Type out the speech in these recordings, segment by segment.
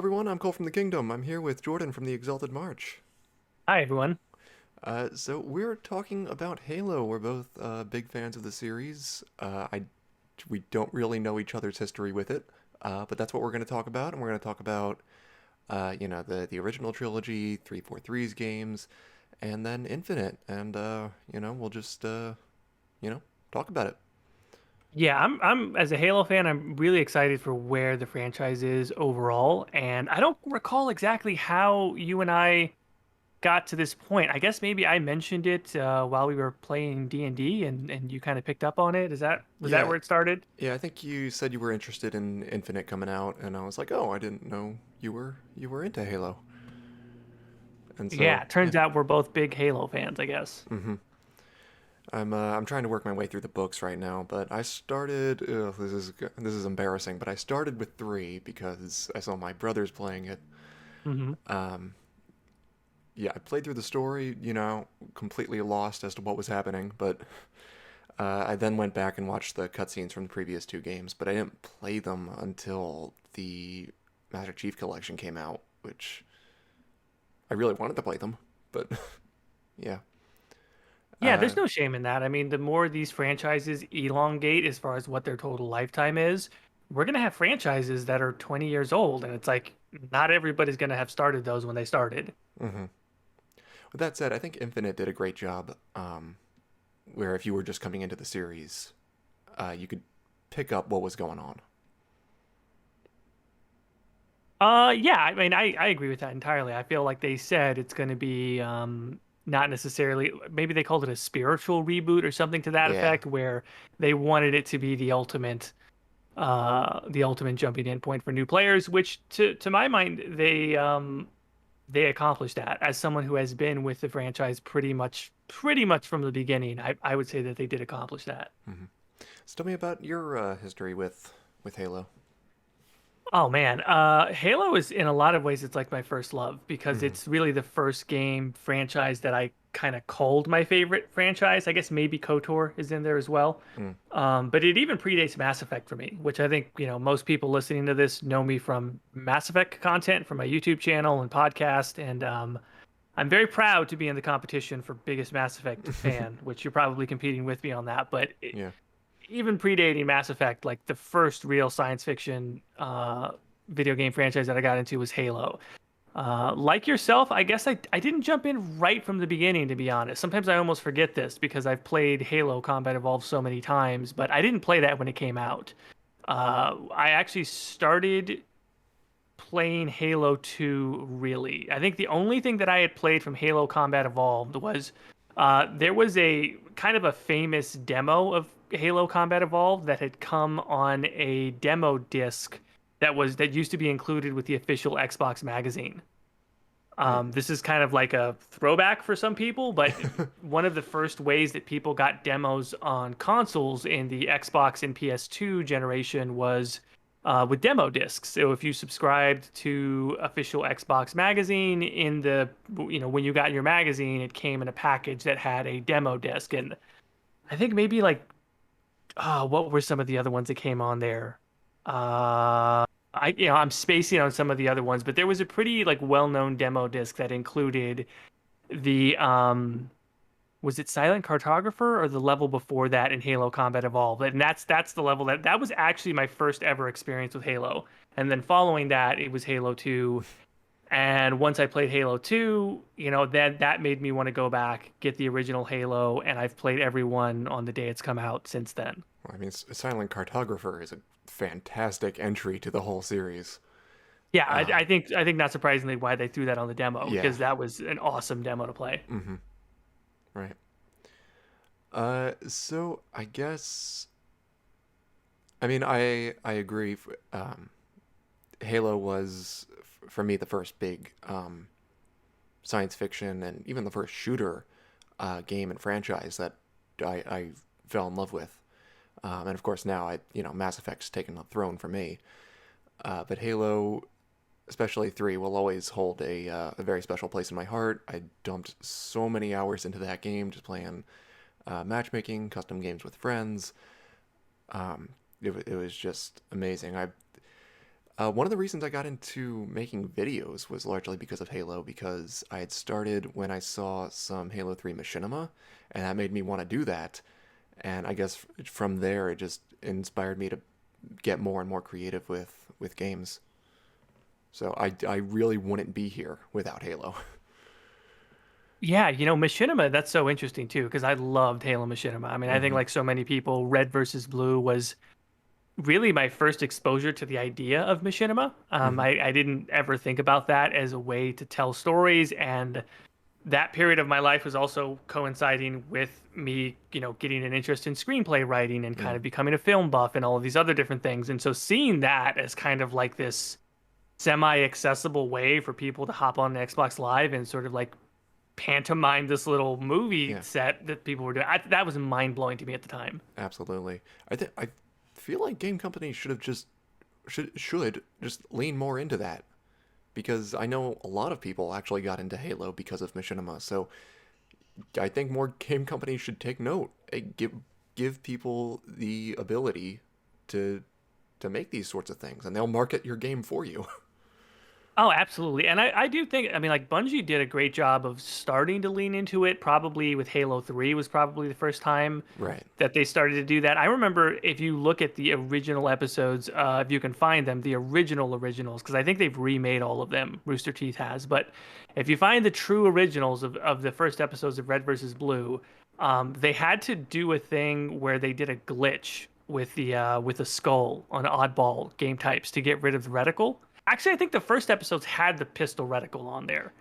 everyone, I'm Cole from the Kingdom. I'm here with Jordan from the Exalted March. Hi, everyone. So we're talking about Halo. We're both big fans of the series. We don't really know each other's history with it, but that's what we're going to talk about, and we're going to talk about the original trilogy, 343's games, and then Infinite, and we'll just talk about it. Yeah, I'm as a Halo fan, I'm really excited for where the franchise is overall, and I don't recall exactly how you and I got to this point. I guess maybe I mentioned it while we were playing D&D and you kind of picked up on it. Was that Yeah, where it started? yeah. I think you said you were interested in Infinite coming out, and I was like, oh, I didn't know you were into Halo, and so Yeah, yeah. turns out we're both big Halo fans, I guess. hmm I'm trying to work my way through the books right now, but I started. Ugh, this is embarrassing, but I started with three because I saw my brothers playing it. Hmm. Um, yeah, I played through the story, completely lost as to what was happening, but I then went back and watched the cutscenes from the previous two games, but I didn't play them until the Master Chief Collection came out, which I really wanted to play them, but yeah. Yeah, Uh, there's no shame in that. I mean, the more these franchises elongate as far as what their total lifetime is, we're gonna have franchises that are 20 years old, and it's like not everybody's gonna have started those when they started. mhm. With that said, I think Infinite did a great job. Where if you were just coming into the series, you could pick up what was going on. Yeah, I mean, I agree with that entirely. I feel like they said it's going to be not necessarily, maybe they called it a spiritual reboot or something to that Yeah. effect, where they wanted it to be the ultimate jumping in point for new players, which to my mind, they accomplished that. As someone who has been with the franchise pretty much from the beginning, I would say that they did accomplish that. hmm So tell me about your history with Halo. Oh man, Halo is in a lot of ways it's like my first love because hmm it's really the first game franchise that I kind of called my favorite franchise. I guess maybe KOTOR is in there as well. Mm. But it even predates Mass Effect for me, which I think, most people listening to this know me from Mass Effect content from my YouTube channel and podcast. And I'm very proud to be in the competition for biggest Mass Effect fan, which you're probably competing with me on that. But Yeah. even predating Mass Effect, like the first real science fiction video game franchise that I got into was Halo. Like yourself, I guess I didn't jump in right from the beginning, to be honest. Sometimes I almost forget this because I've played Halo Combat Evolved so many times, but I didn't play that when it came out. I actually started playing Halo 2 really. I think the only thing that I had played from Halo Combat Evolved was there was a kind of a famous demo of Halo Combat Evolved that had come on a demo disc that used to be included with the official Xbox magazine. Hmm. This is kind of like a throwback for some people, but one of the first ways that people got demos on consoles in the Xbox and PS2 generation was with demo discs. So if you subscribed to official Xbox magazine when you got your magazine, it came in a package that had a demo disc. And I think maybe like, what were some of the other ones that came on there? I'm spacing on some of the other ones, but there was a pretty like well-known demo disc that included the was it Silent Cartographer or the level before that in Halo Combat Evolved? And that's the level that was actually my first ever experience with Halo. And then following that, it was Halo 2. And once I played Halo 2, that made me want to go back, get the original Halo, and I've played every one on the day it's come out since then. I mean, Silent Cartographer is a fantastic entry to the whole series. Yeah, I, Um, I think I think not surprisingly why they threw that on the demo yeah. because that was an awesome demo to play. hmm Right. So I guess I mean I agree. Halo was for me the first big science fiction and even the first shooter game and franchise that I fell in love with. And of course now Mass Effect's taken the throne for me. But Halo, especially three, will always hold a very special place in my heart. I dumped so many hours into that game, just playing matchmaking, custom games with friends. Um, it was just amazing. One of the reasons I got into making videos was largely because of Halo, because I had started when I saw some Halo 3 machinima, and that made me want to do that. And I guess from there, it just inspired me to get more and more creative with games. So I really wouldn't be here without Halo. Yeah, Machinima, that's so interesting too, because I loved Halo Machinima. I mean, I think Hmm. like so many people, Red versus Blue was really my first exposure to the idea of machinima. Hmm. I didn't ever think about that as a way to tell stories, and that period of my life was also coinciding with me, getting an interest in screenplay writing and kind Mm. of becoming a film buff and all of these other different things. And so seeing that as kind of like this semi-accessible way for people to hop on Xbox Live and sort of like pantomime this little movie Yeah, set that people were doing, that was mind-blowing to me at the time. absolutely. I feel like game companies should have just should just lean more into that, because I know a lot of people actually got into Halo because of Machinima. So I think more game companies should take note. Give people the ability to to make these sorts of things, and they'll market your game for you. Oh, absolutely. And I do think, I mean, like Bungie did a great job of starting to lean into it. Probably with Halo 3 was probably the first time Right. that they started to do that. I remember if you look at the original episodes, if you can find them, the originals, because I think they've remade all of them, Rooster Teeth has. But if you find the true originals of the first episodes of Red versus Blue, they had to do a thing where they did a glitch with the skull on oddball game types to get rid of the reticle. Actually, I think the first episodes had the pistol reticle on there.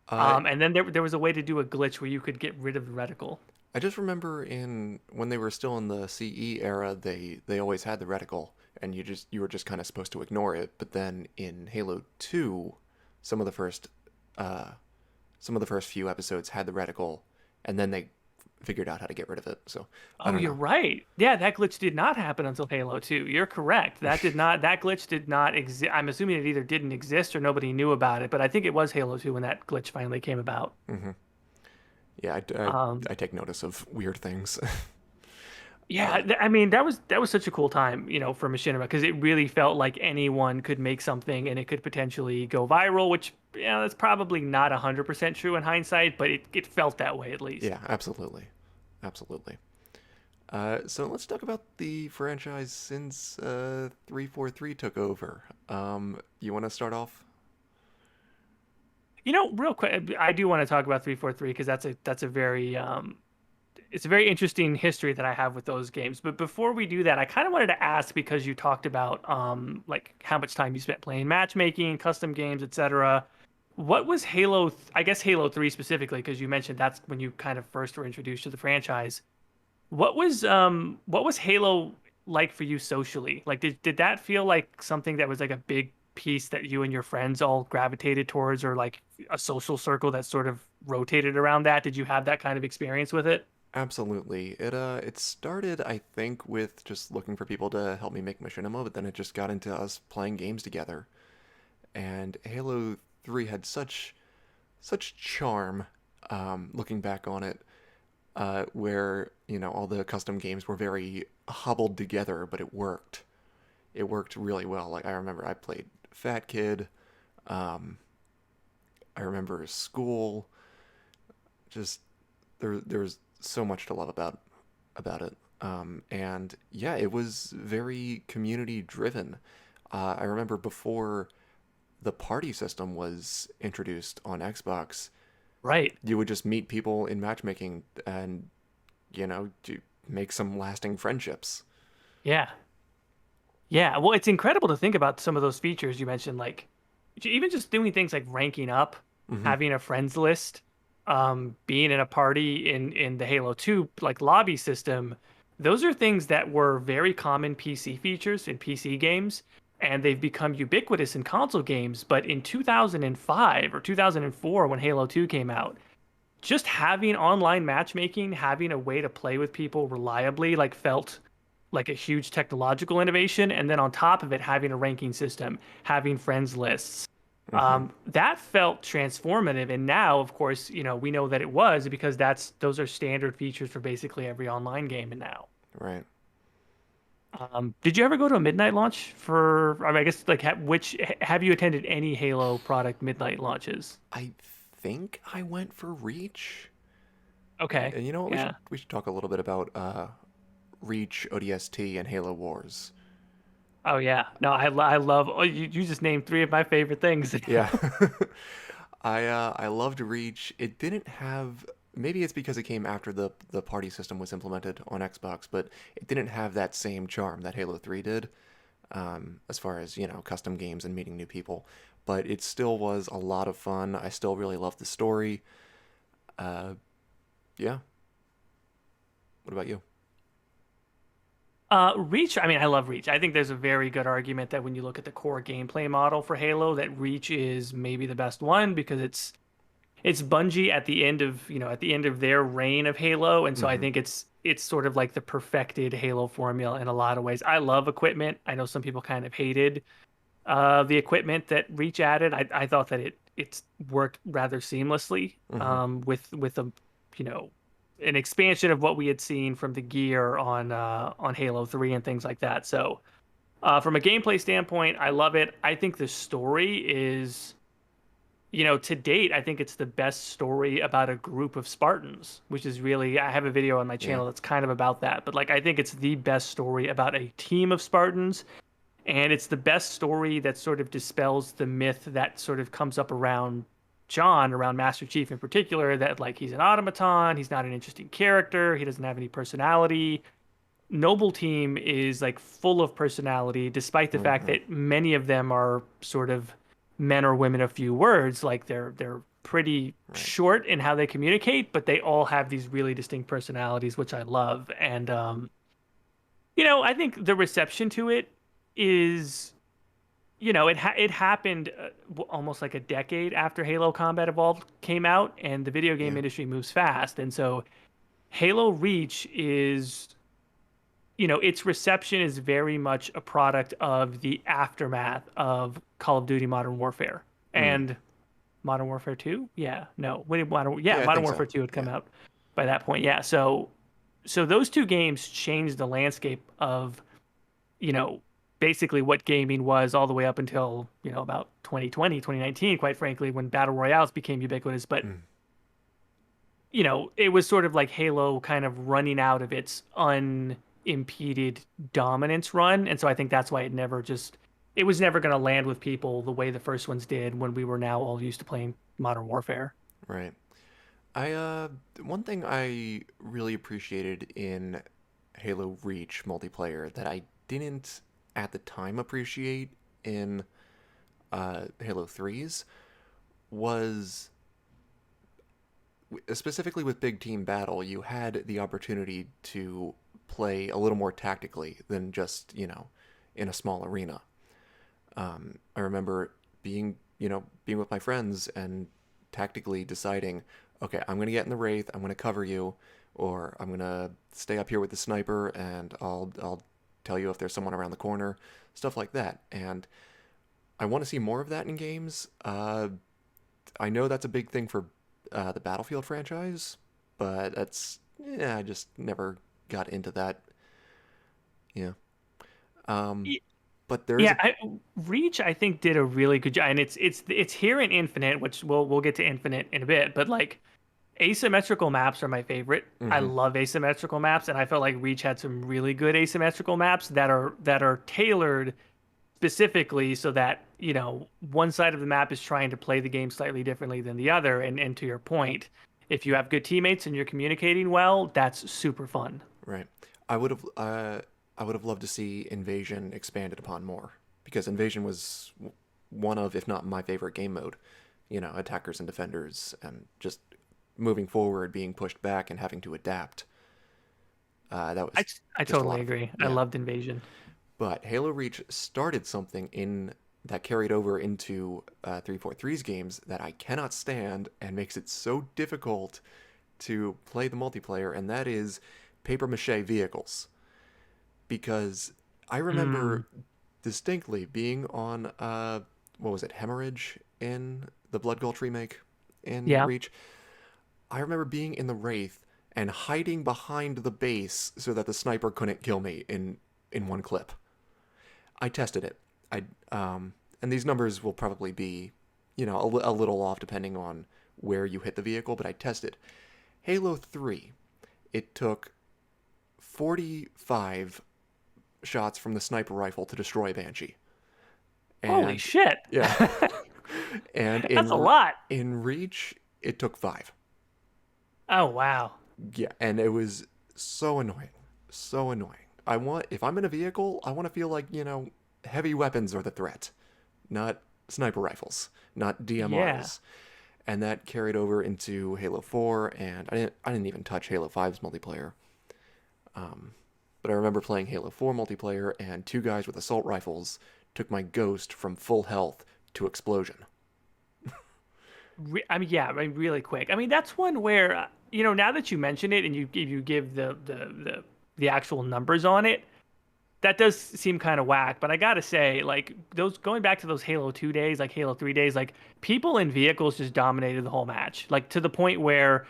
Uh, And then there was a way to do a glitch where you could get rid of the reticle. I just remember in when they were still in the CE era, they always had the reticle, and you were just kind of supposed to ignore it. But then in Halo 2, some of the first uh, some of the first few episodes had the reticle, and then they figured out how to get rid of it. So I Oh, don't you're know. right. Yeah, that glitch did not happen until Halo 2. You're correct. That glitch did not exist. I'm assuming it either didn't exist or nobody knew about it, but I think it was Halo 2 when that glitch finally came about. Hmm. Yeah, Um, I take notice of weird things. yeah, I mean that was such a cool time, for Machinima because it really felt like anyone could make something and it could potentially go viral, which that's probably not 100% true in hindsight, but it felt that way at least. Yeah, absolutely, absolutely. So let's talk about the franchise since 343 took over. You want to start off? Real quick, I do want to talk about 343 because that's a very it's a very interesting history that I have with those games. But before we do that, I kind of wanted to ask because you talked about like how much time you spent playing matchmaking, custom games, etc. What was I guess Halo 3 specifically, because you mentioned that's when you kind of first were introduced to the franchise. What was Halo like for you socially? Like did that feel like something that was like a big piece that you and your friends all gravitated towards, or like a social circle that sort of rotated around that? Did you have that kind of experience with it? Absolutely. It started, I think, with just looking for people to help me make machinima, but then it just got into us playing games together. And Halo 3 had such charm, looking back on it, where all the custom games were very hobbled together, but it worked. It worked really well. Like I remember I played Fat Kid. Um, I remember school. Just there's so much to love about it. And yeah, it was very community driven. I remember before the party system was introduced on Xbox, Right. you would just meet people in matchmaking and to make some lasting friendships. Yeah. Yeah. Well, it's incredible to think about some of those features you mentioned, like even just doing things like ranking up, Hmm. having a friends list, being in a party in the Halo 2 like lobby system. Those are things that were very common PC features in PC games, and they've become ubiquitous in console games. But in 2005 or 2004, when Halo 2 came out, just having online matchmaking, having a way to play with people reliably, like felt like a huge technological innovation. And then on top of it, having a ranking system, having friends lists, Hmm. that felt transformative. And now, of course, we know that it was because those are standard features for basically every online game. And now, Right. Did you ever go to a midnight launch for? I mean, I guess like have you attended any Halo product midnight launches? I think I went for Reach. Okay, And you know what? yeah. We should talk a little bit about Reach, ODST, and Halo Wars. Oh yeah. No, I love. Oh, you just named three of my favorite things. Yeah. I loved Reach. It didn't have, maybe it's because it came after the party system was implemented on Xbox, but it didn't have that same charm that Halo 3 did, as far as, custom games and meeting new people. But it still was a lot of fun. I still really loved the story. Uh, yeah. What about you? Reach, I mean, I love Reach. I think there's a very good argument that when you look at the core gameplay model for Halo, that Reach is maybe the best one because it's Bungie at the end of, at the end of their reign of Halo, and so I Mm-hmm. think it's sort of like the perfected Halo formula in a lot of ways. I love equipment. I know some people kind of hated the equipment that Reach added. I thought that it's worked rather seamlessly Mm-hmm. with a you know an expansion of what we had seen from the gear on Halo 3 and things like that. So from a gameplay standpoint, I love it. I think the story is to date, I think it's the best story about a group of Spartans, which is really, I have a video on my Yeah. channel that's kind of about that. But like, I think it's the best story about a team of Spartans, and it's the best story that sort of dispels the myth that sort of comes up around John, around Master Chief in particular, that like he's an automaton, he's not an interesting character, he doesn't have any personality. Noble Team is like full of personality, despite the fact Mm-hmm. that many of them are sort of men or women of few words. Like they're pretty Right. short in how they communicate, but they all have these really distinct personalities, which I love. And I think the reception to it is, it happened almost like a decade after Halo Combat Evolved came out, and the video game Yeah. industry moves fast, and so Halo Reach is its reception is very much a product of the aftermath of Call of Duty Modern Warfare Mm. and Modern Warfare 2. Yeah, no, when did Yeah, I Modern think so. Warfare 2 had come Yeah. out by that point. Yeah, so those two games changed the landscape of, you know, basically what gaming was all the way up until, about 2020, 2019, quite frankly, when battle royales became ubiquitous. But Mm. it was sort of like Halo kind of running out of its unimpeded dominance run. And so I think that's why it was never going to land with people the way the first ones did when we were now all used to playing Modern Warfare. Right. I One thing I really appreciated in Halo Reach multiplayer that I didn't at the time appreciate in Halo 3's was specifically with big team battle, you had the opportunity to play a little more tactically than just, in a small arena. I remember being with my friends and tactically deciding, okay, I'm gonna get in the wraith, I'm gonna cover you, or I'm gonna stay up here with the sniper, and I'll tell you if there's someone around the corner, stuff like that. And I want to see more of that in games. I know that's a big thing for the Battlefield franchise, but I just never got into that. Yeah. Um, but there is Yeah, a. Reach I think did a really good job, and it's here in Infinite, which we'll get to Infinite in a bit. But like asymmetrical maps are my favorite. I Mm-hmm. love asymmetrical maps, and I felt like Reach had some really good asymmetrical maps that are tailored specifically so that one side of the map is trying to play the game slightly differently than the other. And to your point, if you have good teammates and you're communicating well, that's super fun. Right. I would have I would have loved to see Invasion expanded upon more because Invasion was one of, if not my favorite game mode. Attackers and defenders, and just moving forward, being pushed back, and having to adapt. That I was I just a totally lot of fun. agree. I Yeah. loved Invasion. But Halo Reach started something in that carried over into 343's games that I cannot stand and makes it so difficult to play the multiplayer, and that is paper mache vehicles. Because I Mm, remember distinctly being on what was it, Hemorrhage in the Blood Gulch remake in yeah. Reach. I remember being in the Wraith and hiding behind the base so that the sniper couldn't kill me in in one clip. I tested it. I and these numbers will probably be, a little off depending on where you hit the vehicle, but I tested. Halo 3, it took 45 shots from the sniper rifle to destroy Banshee. Holy And shit. yeah, and That's a lot. in Reach, it took 5. Oh, wow. Yeah, and it was so annoying. So annoying. If I'm in a vehicle, I want to feel like, heavy weapons are the threat, not sniper rifles, not Yeah. DMRs. And that carried over into Halo 4, and I didn't even touch Halo 5's multiplayer. But I remember playing Halo 4 multiplayer, and 2 guys with assault rifles took my Ghost from full health to explosion. I mean, yeah, I mean, really quick. I mean, that's one where now that you mention it and you give the actual numbers on it, that does seem kind of whack. But I gotta say, like those going back to those Halo 2 days, like Halo 3 days, like people in vehicles just dominated the whole match, like to the point where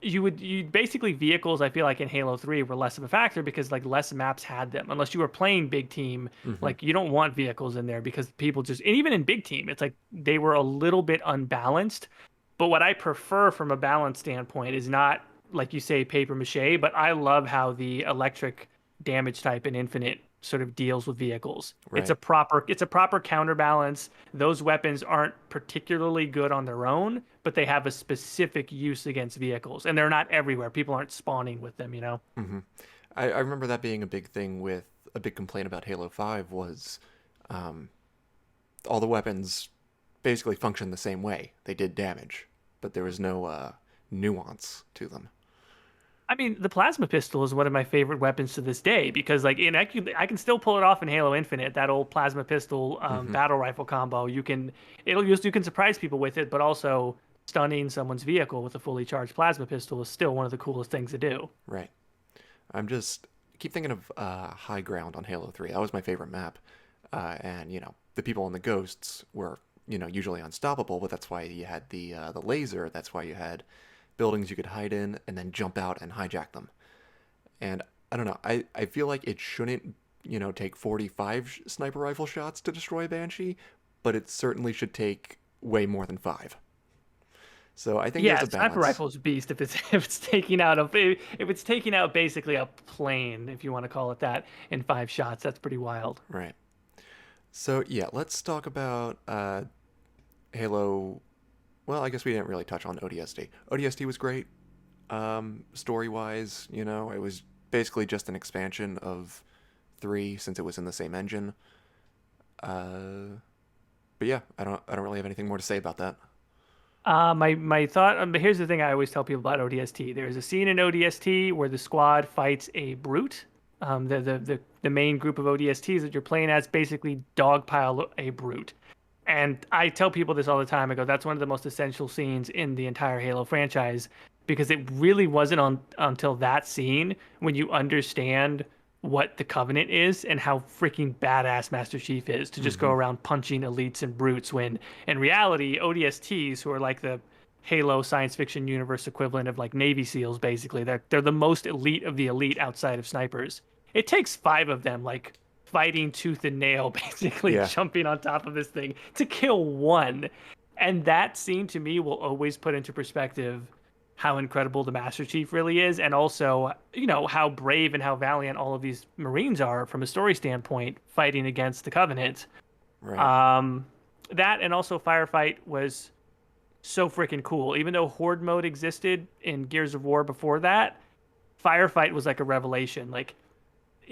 you basically vehicles I feel like in Halo 3 were less of a factor because like less maps had them unless you were playing big team. Hmm. Like you don't want vehicles in there because people just, and even in big team it's like they were a little bit unbalanced. But what I prefer from a balance standpoint is not like you say paper mache, but I love how the electric damage type in Infinite sort of deals with vehicles. Right. It's a proper counterbalance. Those weapons aren't particularly good on their own, but they have a specific use against vehicles, and they're not everywhere. People aren't spawning with them, you know? Hmm. I remember that being a big thing with a big complaint about Halo 5 was um, all the weapons basically functioned the same way. They did damage, but there was no nuance to them. I mean, the plasma pistol is one of my favorite weapons to this day because, like, I can still pull it off in Halo Infinite. That old plasma pistol Hmm. battle rifle combo. You can surprise people with it, but also stunning someone's vehicle with a fully charged plasma pistol is still one of the coolest things to do. Right. I'm just keep thinking of High Ground on Halo 3. That was my favorite map, and the people in the Ghosts were usually unstoppable, but that's why you had the laser. That's why you had buildings you could hide in and then jump out and hijack them. And I don't know. I feel like it shouldn't take 45 sniper rifle shots to destroy a Banshee, but it certainly should take way more than 5. So I think there's Yeah, a sniper balance. rifle is a beast if it's taking out basically a plane, if you want to call it that, in 5 shots. That's pretty wild. Right. So yeah, let's talk about Halo. Well, I guess we didn't really touch on ODST. ODST was great. Story wise, it was basically just an expansion of 3 since it was in the same engine. But yeah, I don't really have anything more to say about that. My thought. But here's the thing: I always tell people about ODST. There's a scene in ODST where the squad fights a brute. The main group of ODSTs that you're playing as basically dogpile a brute. And I tell people this all the time. I go, that's one of the most essential scenes in the entire Halo franchise because it really wasn't until that scene when you understand what the Covenant is and how freaking badass Master Chief is to just go Hmm. around punching elites and brutes when in reality ODSTs who are like the Halo science fiction universe equivalent of like Navy SEALs basically they're the most elite of the elite outside of snipers. It takes 5 of them like fighting tooth and nail, basically Yeah. jumping on top of this thing to kill one. And that scene to me will always put into perspective how incredible the Master Chief really is, and also, how brave and how valiant all of these Marines are from a story standpoint, fighting against the Covenant. Right. Um, that and also Firefight was so freaking cool. Even though Horde mode existed in Gears of War before that, Firefight was like a revelation. Like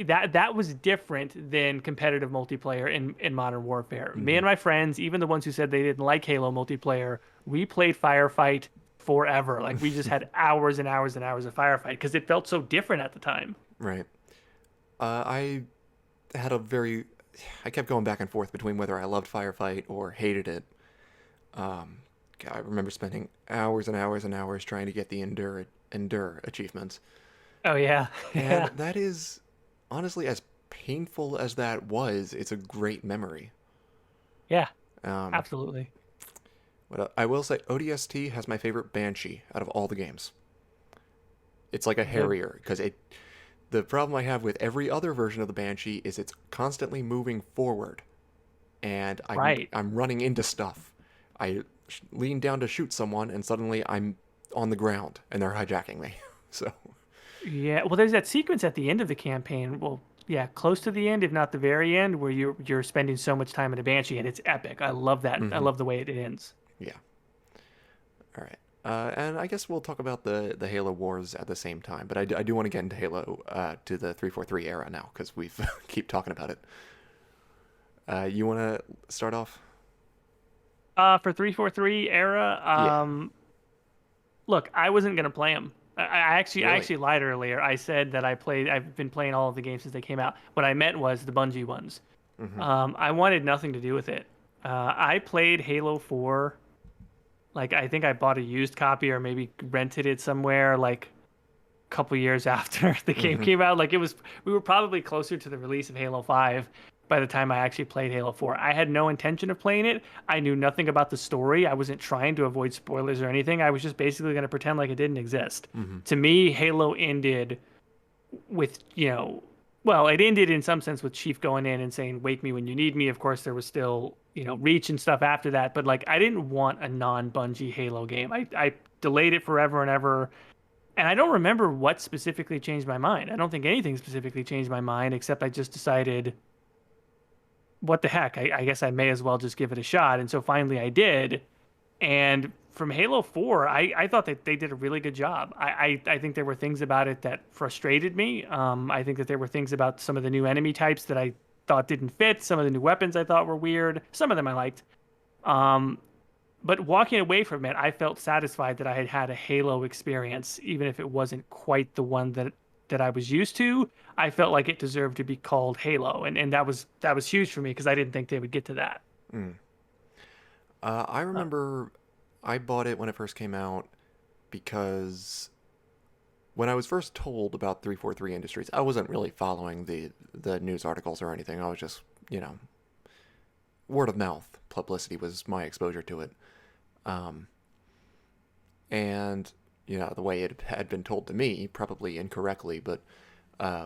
that was different than competitive multiplayer in Modern Warfare. Me Hmm. and my friends, even the ones who said they didn't like Halo multiplayer, we played Firefight forever. Like we just had hours and hours and hours of Firefight because it felt so different at the time. Right. I had a very. I kept going back and forth between whether I loved Firefight or hated it. Um, God, I remember spending hours and hours and hours trying to get the endure achievement, Oh yeah, and yeah, that is honestly as painful as that was. It's a great memory. yeah, Um, absolutely. but I will say ODST has my favorite Banshee out of all the games. It's like a The Harrier because The problem I have with every other version of the Banshee is it's constantly moving forward, and Right. I'm running into stuff. I lean down to shoot someone, and suddenly I'm on the ground, and they're hijacking me. So, Yeah. Well, there's that sequence at the end of the campaign. Well, yeah, close to the end, if not the very end, where you're spending so much time in a banshee, and it's epic. I love that. I hmm love the way it ends. yeah. All right. And I guess we'll talk about the Halo Wars at the same time, but I do want to get into Halo to the 343 era now because we've keep talking about it. You want to start off? For 343 era, Yeah. look, I wasn't gonna play them. I Really? actually lied earlier. I said that I've been playing all of the games since they came out. What I meant was the Bungie ones. hmm I wanted nothing to do with it. I played Halo 4. Like I think I bought a used copy or maybe rented it somewhere like a couple years after the game hmm came out. Like it was we were probably closer to the release of Halo 5 by the time I actually played Halo 4. I had no intention of playing it. I knew nothing about the story. I wasn't trying to avoid spoilers or anything. I was just basically going to pretend like it didn't exist. hmm To me, Halo ended with, well, it ended in some sense with Chief going in and saying, "Wake me when you need me." Of course, there was still, Reach and stuff after that, but like I didn't want a non-Bungie Halo game. I delayed it forever and ever, and I don't remember what specifically changed my mind. I don't think anything specifically changed my mind, except I just decided, what the heck? I guess I may as well just give it a shot. And so finally I did. And from Halo 4, I thought that they did a really good job. I think there were things about it that frustrated me. I think that there were things about some of the new enemy types that I thought didn't fit. Some of the new weapons I thought were weird. Some of them I liked. Um, but walking away from it, I felt satisfied that I had had a Halo experience, even if it wasn't quite the one that I was used to. I felt like it deserved to be called Halo, and that was huge for me because I didn't think they would get to that. Mm. I Uh, remember I bought it when it first came out because when I was first told about 343 Industries, I wasn't really following the news articles or anything. I was just, you know, word of mouth publicity was my exposure to it. Um, and the way it had been told to me, probably incorrectly, but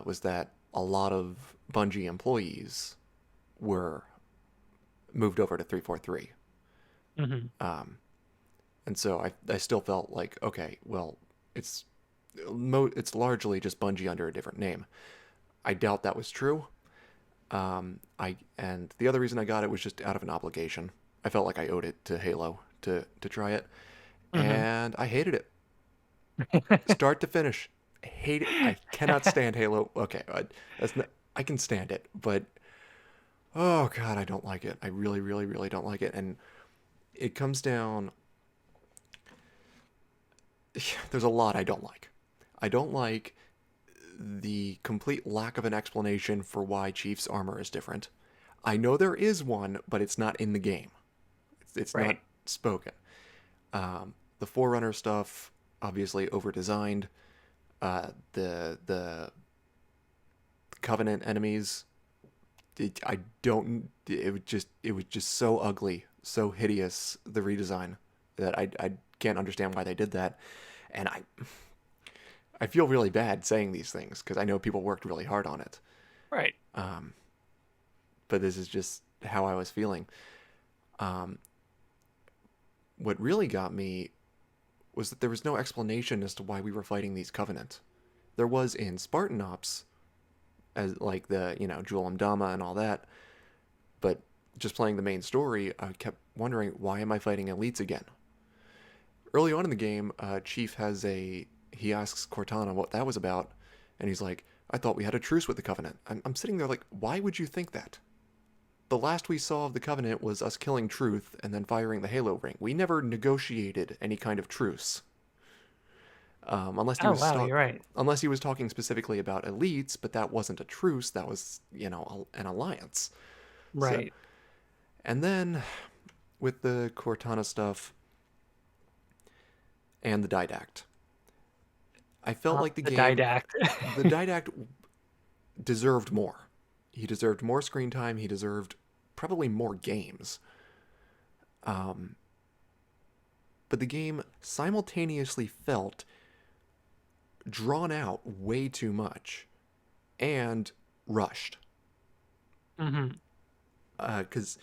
was that a lot of Bungie employees were moved over to 343. mhm. Um, and so I still felt like, okay, well, it's it's largely just Bungie under a different name. I doubt that was true. And the other reason I got it was just out of an obligation. I felt like I owed it to Halo to try it, Mhm. and I hated it, start to finish. I hate it. I cannot stand Halo. Okay, that's not, I can stand it, but oh god, I don't like it. I really, really, really don't like it, and it comes down. There's a lot I don't like. I don't like the complete lack of an explanation for why Chief's armor is different. I know there is one, but it's not in the game. It's not Right. spoken. The Forerunner stuff, obviously over designed. The Covenant enemies, I don't. It was just so ugly, so hideous. The redesign that I can't understand why they did that, and I feel really bad saying these things because I know people worked really hard on it. Right. Um, but this is just how I was feeling. Um, what really got me was that there was no explanation as to why we were fighting these Covenant. There was in Spartan Ops, as like the Jewel Dama and all that, but just playing the main story, I kept wondering why am I fighting elites again? Early on in the game, Chief he asks Cortana what that was about, and he's like, "I thought we had a truce with the Covenant." I'm sitting there like, why would you think that? The last we saw of the Covenant was us killing Truth and then firing the Halo ring. We never negotiated any kind of truce. Unless he Oh was wow, you're right. unless he was talking specifically about elites, but that wasn't a truce. That was an alliance. So Right. and then with the Cortana stuff and the Didact, I felt like The didact. the Didact deserved more. He deserved more screen time. He deserved probably more games. Um, but the game simultaneously felt drawn out way too much. and rushed. Hmm. Because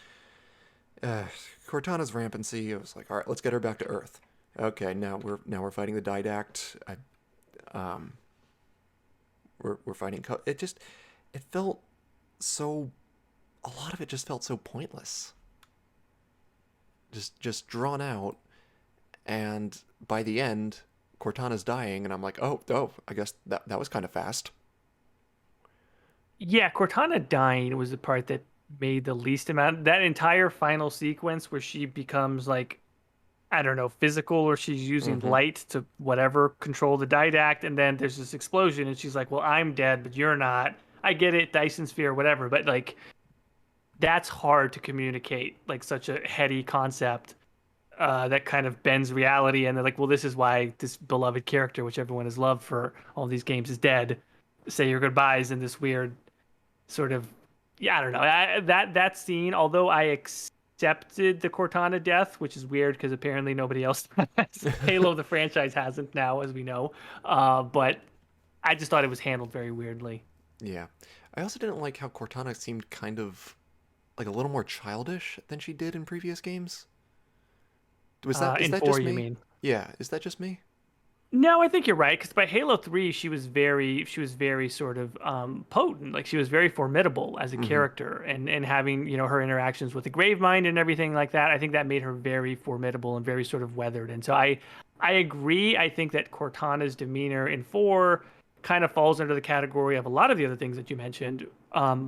Cortana's rampancy, it was like, all right, let's get her back to Earth. Okay, now we're fighting the Didact. Um, we're fighting. It felt so. A lot of it just felt so pointless. Just drawn out, and by the end, Cortana's dying, and I'm like, oh, I guess that was kind of fast. Yeah, Cortana dying was the part that made the least amount. That entire final sequence where she becomes like, I don't know, physical, or she's using Mm-hmm. light to whatever control the Didact, and then there's this explosion, and she's like, "Well, I'm dead, but you're not." I get it, Dyson sphere, whatever, but like that's hard to communicate, like such a heady concept that kind of bends reality. And they're like, well, this is why this beloved character, which everyone has loved for all these games, is dead. Say your goodbyes in this weird sort of, yeah, I don't know. That scene, although I accepted the Cortana death, which is weird because apparently nobody else has. Halo, the franchise, hasn't now, as we know. But I just thought it was handled very weirdly. Yeah, I also didn't like how Cortana seemed kind of like a little more childish than she did in previous games. Was that is In that four, just you me? mean? Yeah, is that just me? No, I think you're right. Because by Halo 3, she was very sort of potent. Like she was very formidable as a Mm-hmm. character, and having her interactions with the Gravemind and everything like that. I think that made her very formidable and very sort of weathered. And so I agree. I think that Cortana's demeanor in 4 kind of falls under the category of a lot of the other things that you mentioned.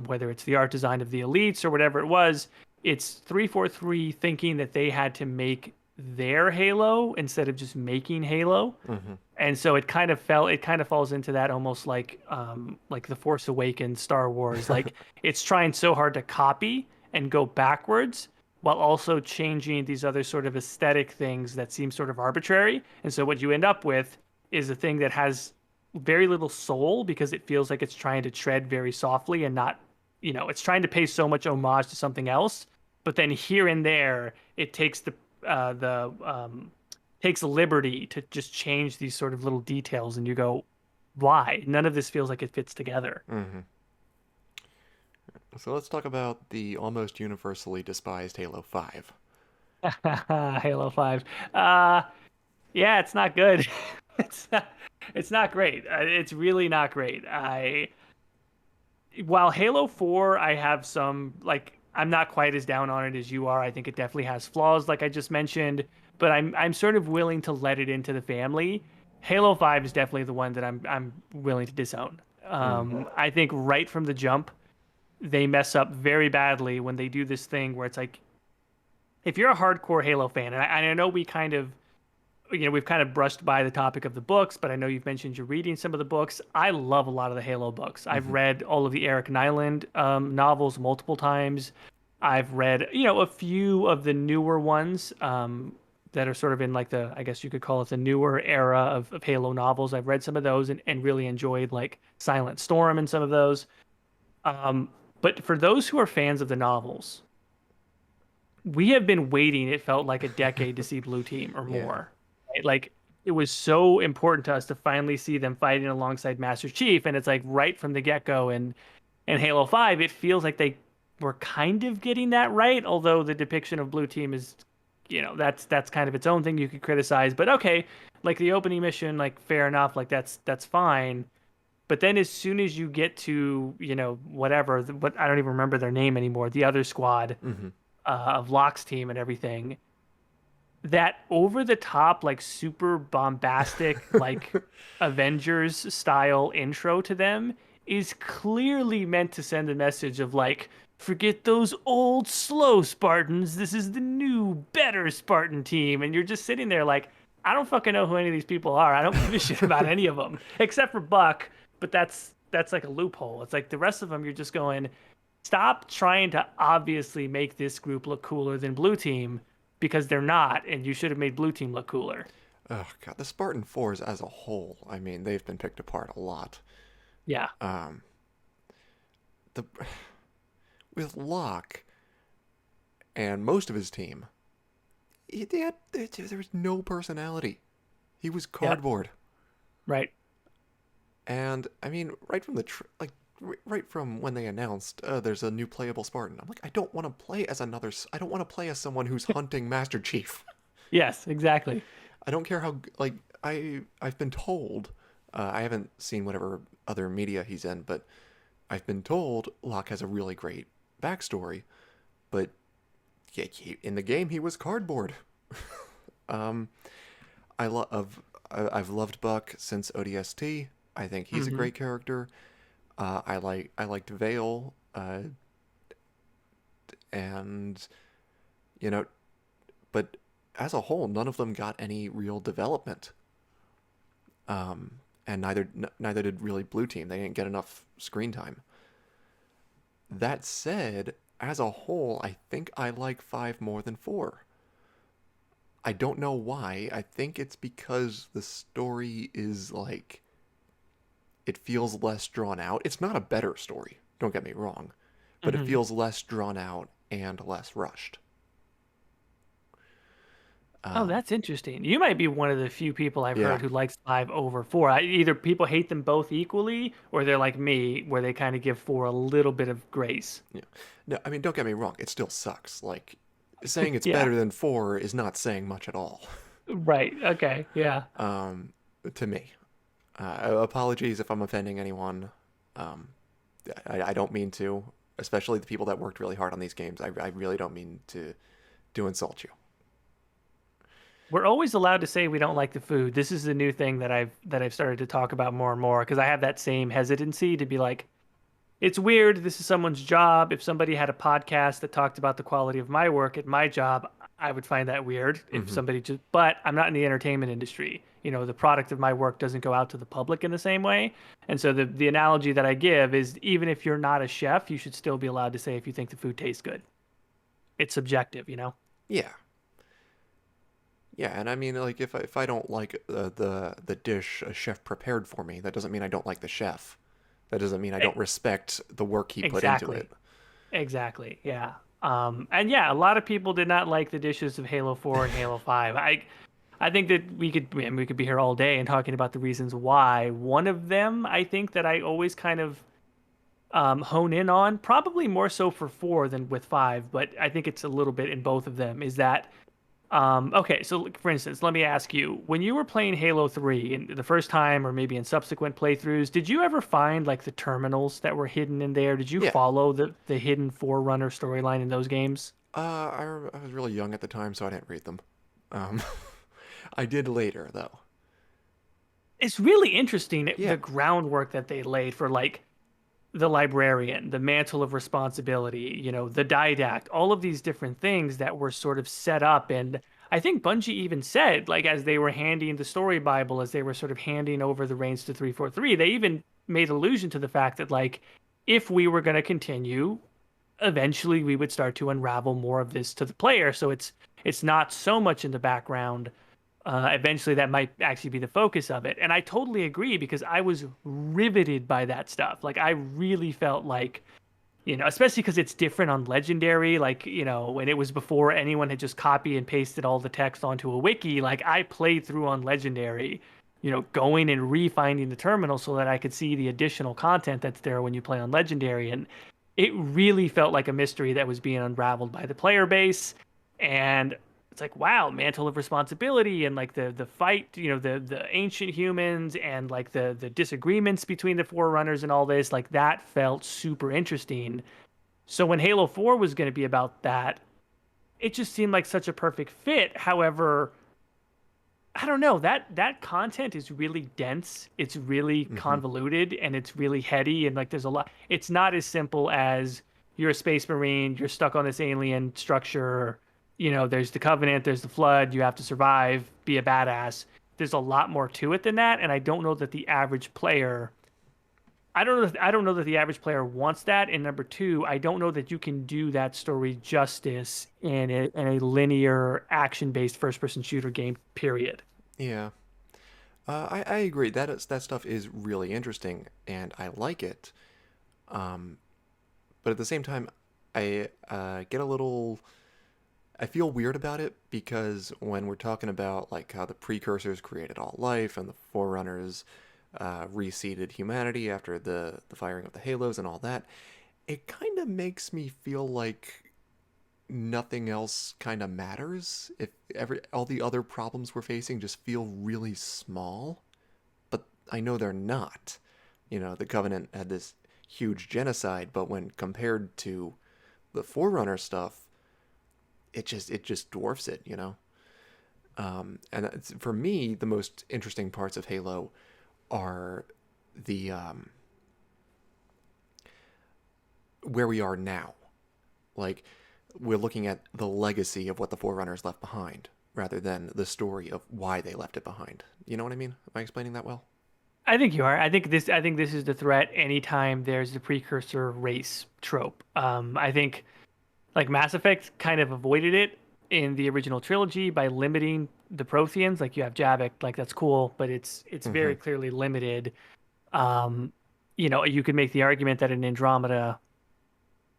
Whether it's the art design of the elites or whatever it was, it's 343 thinking that they had to make their Halo instead of just making Halo. Mm-hmm. And so it kind of falls into that, almost like the Force Awakens, Star Wars. Like it's trying so hard to copy and go backwards while also changing these other sort of aesthetic things that seem sort of arbitrary. And so what you end up with is a thing that has very little soul because it feels like it's trying to tread very softly and not, it's trying to pay so much homage to something else. But then here and there, it takes liberty to just change these sort of little details, and you go, why? None of this feels like it fits together. Mm-hmm. So let's talk about the almost universally despised Halo 5. Halo 5. Uh yeah, it's not good. It's not, it's not great. It's really not great. While Halo 4, I have some, like, I'm not quite as down on it as you are. I think it definitely has flaws, like I just mentioned, but I'm sort of willing to let it into the family. Halo 5 is definitely the one that I'm willing to disown. Mm-hmm. I think right from the jump, they mess up very badly when they do this thing where it's like, if you're a hardcore Halo fan, and I know we've kind of brushed by the topic of the books, but I know you've mentioned you're reading some of the books. I love a lot of the Halo books. I've Mm-hmm. read all of the Eric Nyland novels multiple times. I've read, a few of the newer ones that are sort of in like I guess you could call it the newer era of Halo novels. I've read some of those and really enjoyed like Silent Storm and some of those. Um, but for those who are fans of the novels, we have been waiting, it felt like a decade to see Blue Team or Yeah. more. Right? Like it was so important to us to finally see them fighting alongside Master Chief, and it's like right from the get-go and Halo 5, it feels like they were kind of getting that right, although the depiction of Blue Team is, that's kind of its own thing you could criticize, but okay, like the opening mission, like fair enough, like that's fine. But then as soon as you get to, whatever, what I don't even remember their name anymore, the other squad, Mm-hmm. of Locke's team and everything, that over the top, like super bombastic, like Avengers style intro to them is clearly meant to send a message of like, forget those old slow Spartans. This is the new, better Spartan team. And you're just sitting there like, I don't fucking know who any of these people are. I don't give a shit about any of them except for Buck. But that's like a loophole. It's like the rest of them, you're just going, stop trying to obviously make this group look cooler than Blue Team because they're not, and you should have made Blue Team look cooler. Oh god, the Spartan Fours as a whole. I mean, they've been picked apart a lot. Yeah. Um, the with Locke and most of his team, there was no personality. He was Yep. cardboard. Right. And I mean, right from right from when they announced there's a new playable Spartan. I'm like, I don't want to play as I don't want to play as someone who's hunting Master Chief. Yes, exactly. I don't care how like I've been told. I haven't seen whatever other media he's in, but I've been told Locke has a really great backstory. But yeah, in the game he was cardboard. Um, I love I've loved Buck since ODST. I think he's a Hmm. great character. I liked Vale, and you know, but as a whole, none of them got any real development. And neither did really Blue Team. They didn't get enough screen time. That said, as a whole, I think I like 5 more than 4. I don't know why. I think it's because the story is like it feels less drawn out. It's not a better story, don't get me wrong, but it Hmm. feels less drawn out and less rushed. Oh, Um, that's interesting. You might be one of the few people I've yeah, heard who likes 5 over 4. Either people hate them both equally, or they're like me, where they kind of give 4 a little bit of grace. yeah. No, I mean, don't get me wrong. It still sucks. Like saying it's Yeah. better than 4 is not saying much at all. Right. Okay. Yeah. Um, to me, apologies if I'm offending anyone. Um, I don't mean to, especially the people that worked really hard on these games. I really don't mean to insult you. We're always allowed to say we don't like the food. This is the new thing that I've started to talk about more and more because I have that same hesitancy to be like, it's weird. This is someone's job. If somebody had a podcast that talked about the quality of my work at my job, I would find that weird if Hmm. somebody just, but I'm not in the entertainment industry. The product of my work doesn't go out to the public in the same way. And so the analogy that I give is even if you're not a chef, you should still be allowed to say if you think the food tastes good. It's subjective. Yeah, yeah, and I mean, like, if I don't like the dish a chef prepared for me, that doesn't mean I don't like the chef. That doesn't mean I E- don't respect the work he put into Exactly. it. Exactly. Yeah. And yeah, a lot of people did not like the dishes of Halo 4 and Halo 5. I think that we could be here all day and talking about the reasons why. One of them, I think that I always kind of hone in on, probably more so for 4 than with 5, but I think it's a little bit in both of them, is that okay, so for instance, let me ask you, when you were playing Halo 3 in the first time or maybe in subsequent playthroughs, did you ever find like the terminals that were hidden in there? Did you Yeah, follow the hidden Forerunner storyline in those games? I was really young at the time, so I didn't read them. Um, I did later though. It's really interesting the Yeah, groundwork that they laid for like the librarian, the mantle of responsibility, the didact, all of these different things that were sort of set up. And I think Bungie even said, like, as they were handing the story Bible, as they were sort of handing over the reins to 343, they even made allusion to the fact that, like, if we were going to continue, eventually we would start to unravel more of this to the player. So it's not so much in the background. Eventually that might actually be the focus of it. And I totally agree because I was riveted by that stuff. Like I really felt like, especially because it's different on Legendary, like, when it was before anyone had just copy and pasted all the text onto a wiki, like I played through on Legendary, going and refinding the terminal so that I could see the additional content that's there when you play on Legendary. And it really felt like a mystery that was being unraveled by the player base. And it's like, wow, mantle of responsibility and like the fight, the ancient humans and like the disagreements between the Forerunners and all this, like that felt super interesting. So when Halo 4 was going to be about that, it just seemed like such a perfect fit. However, I don't know, that content is really dense, it's really hmm, convoluted, and it's really heady, and like there's a lot. It's not as simple as you're a space marine, you're stuck on this alien structure, there's the Covenant, there's the Flood, you have to survive, be a badass. There's a lot more to it than that, and I don't know that the average player I don't know that the average player wants that. And number two, I don't know that you can do that story justice in a linear action-based first-person shooter game, period. yeah. I agree. That stuff is really interesting, and I like it. Um, but at the same time, I get a little. I feel weird about it because when we're talking about like how the precursors created all life and the forerunners reseeded humanity after the firing of the Halos and all that. It kind of makes me feel like nothing else kind of matters. If every all the other problems we're facing just feel really small, but I know they're not. The Covenant had this huge genocide, but when compared to the Forerunner stuff, it just dwarfs it. And for me, the most interesting parts of Halo are the where we are now. Like, we're looking at the legacy of what the Forerunners left behind, rather than the story of why they left it behind. You know what I mean? Am I explaining that well? I think you are. I think this is the threat anytime there's the precursor race trope. I think like Mass Effect kind of avoided it in the original trilogy by limiting the Protheans. Like you have Javik, like that's cool, but it's Mm-hmm. very clearly limited. Um, you could make the argument that in Andromeda,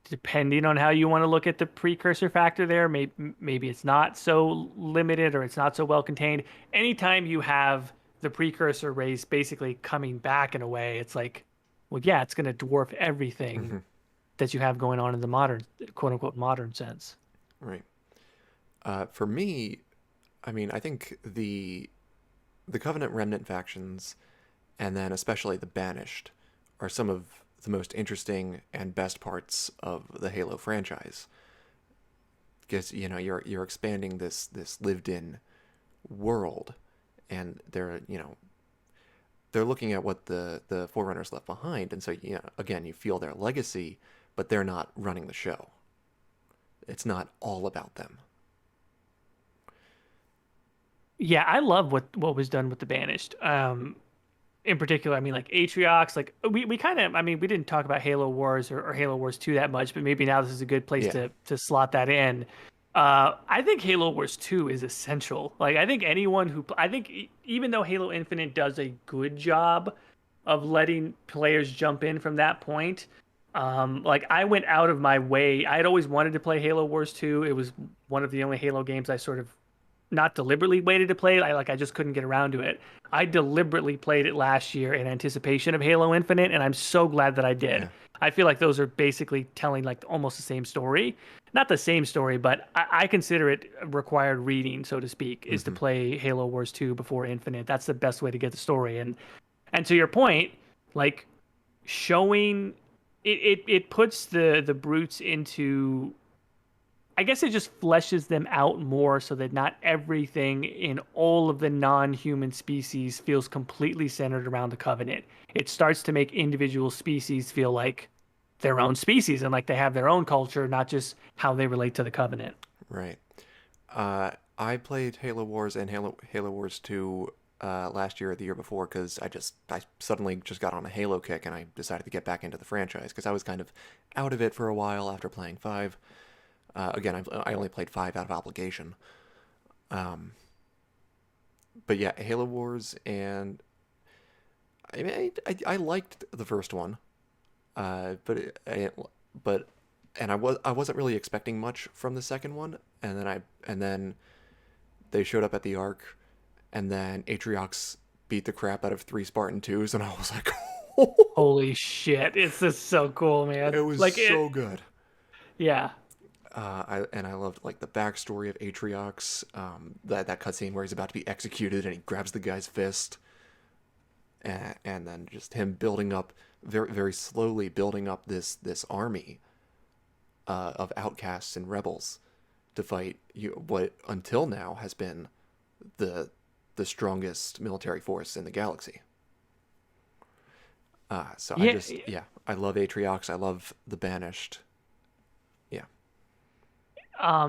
depending on how you want to look at the precursor factor there, maybe it's not so limited or it's not so well contained. Anytime you have the precursor race basically coming back in a way, it's like, well, yeah, it's going to dwarf everything Mm-hmm. that you have going on in the modern, quote unquote, modern sense. Right. For me, I mean, I think the Covenant remnant factions, and then especially the Banished, are some of the most interesting and best parts of the Halo franchise. Because you're expanding this lived-in world, and they're looking at what the Forerunners left behind, and so again you feel their legacy, but they're not running the show. It's not all about them. Yeah, I love what was done with the Banished. In particular, I mean, like Atriox, like we kind of, I mean, we didn't talk about Halo Wars or Halo Wars 2 that much, but maybe now this is a good place Yeah. to slot that in. I think Halo Wars 2 is essential. Like, I think anyone who, I think even though Halo Infinite does a good job of letting players jump in from that point, like I went out of my way. I had always wanted to play Halo Wars 2. It was one of the only Halo games I sort of not deliberately waited to play it. I just couldn't get around to it. I deliberately played it last year in anticipation of Halo Infinite, and I'm so glad that I did. Yeah. I feel like those are basically telling like almost the same story. Not the same story, but I consider it required reading, so to speak, is to Mm-hmm. play Halo Wars 2 before Infinite. That's the best way to get the story. And to your point, like showing it puts the brutes into, I guess it just fleshes them out more so that not everything in all of the non-human species feels completely centered around the Covenant. It starts to make individual species feel like their own species and like they have their own culture, not just how they relate to the Covenant. Right. I played Halo Wars and Halo Wars 2 last year or the year before because I suddenly just got on a Halo kick and I decided to get back into the franchise because I was kind of out of it for a while after playing 5. Again, I only played 5 out of obligation. Um, but yeah, Halo Wars, and I mean, I liked the first one, but and I wasn't really expecting much from the second one, and then they showed up at the Ark, and then Atriox beat the crap out of 3 Spartan 2s, and I was like, Holy shit. It's just so cool, man. it was Like so it, good. yeah. I loved like the backstory of Atriox, that cutscene where he's about to be executed and he grabs the guy's fist, and then just him building up very very slowly building up this army of outcasts and rebels to fight what until now has been the the strongest military force in the galaxy. So I Yeah, just yeah I love Atriox. I love the Banished. Yeah.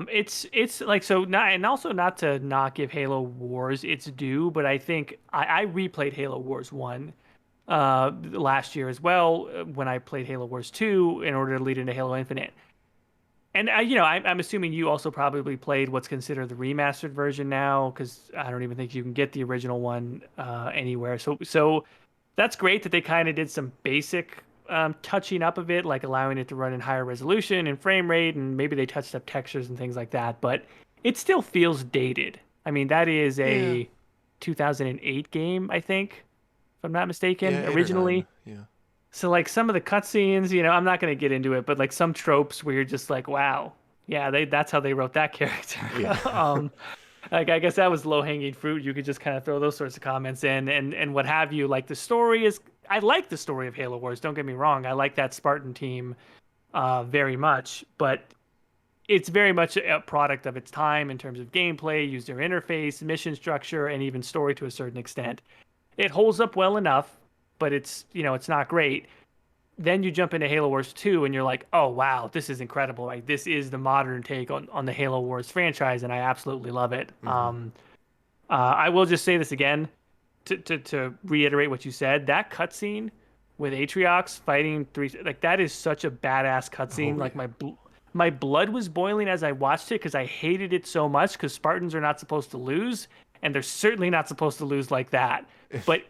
it's like so not and also not to not give Halo Wars its due, but I think I replayed Halo Wars 1 last year as well when I played Halo Wars 2 in order to lead into Halo Infinite. And I'm assuming you also probably played what's considered the remastered version now, because I don't even think you can get the original one anywhere. So that's great that they kind of did some basic touching up of it, like allowing it to run in higher resolution and frame rate, and maybe they touched up textures and things like that. But it still feels dated. I mean, that is Yeah. a 2008 game, I think, if I'm not Yeah, mistaken, 8 or 9. originally. Yeah. So like some of the cutscenes, I'm not gonna get into it, but like some tropes where you're just like, wow, yeah, that's how they wrote that character. Yeah. Like I guess that was low hanging fruit. You could just kind of throw those sorts of comments in and what have you. Like the story is, I like the story of Halo Wars. Don't get me wrong. I like that Spartan team very much, but it's very much a product of its time in terms of gameplay, user interface, mission structure, and even story to a certain extent. It holds up well enough, but it's not great. Then you jump into Halo Wars 2 and you're like, oh wow, this is incredible. Like this is the modern take on the Halo Wars franchise, and I absolutely love it. Hmm. I will just say this again to reiterate what you said. That cutscene with Atriox fighting three, like that is such a badass cutscene. Oh Like yeah. my blood was boiling as I watched it because I hated it so much because Spartans are not supposed to lose, and they're certainly not supposed to lose like that. But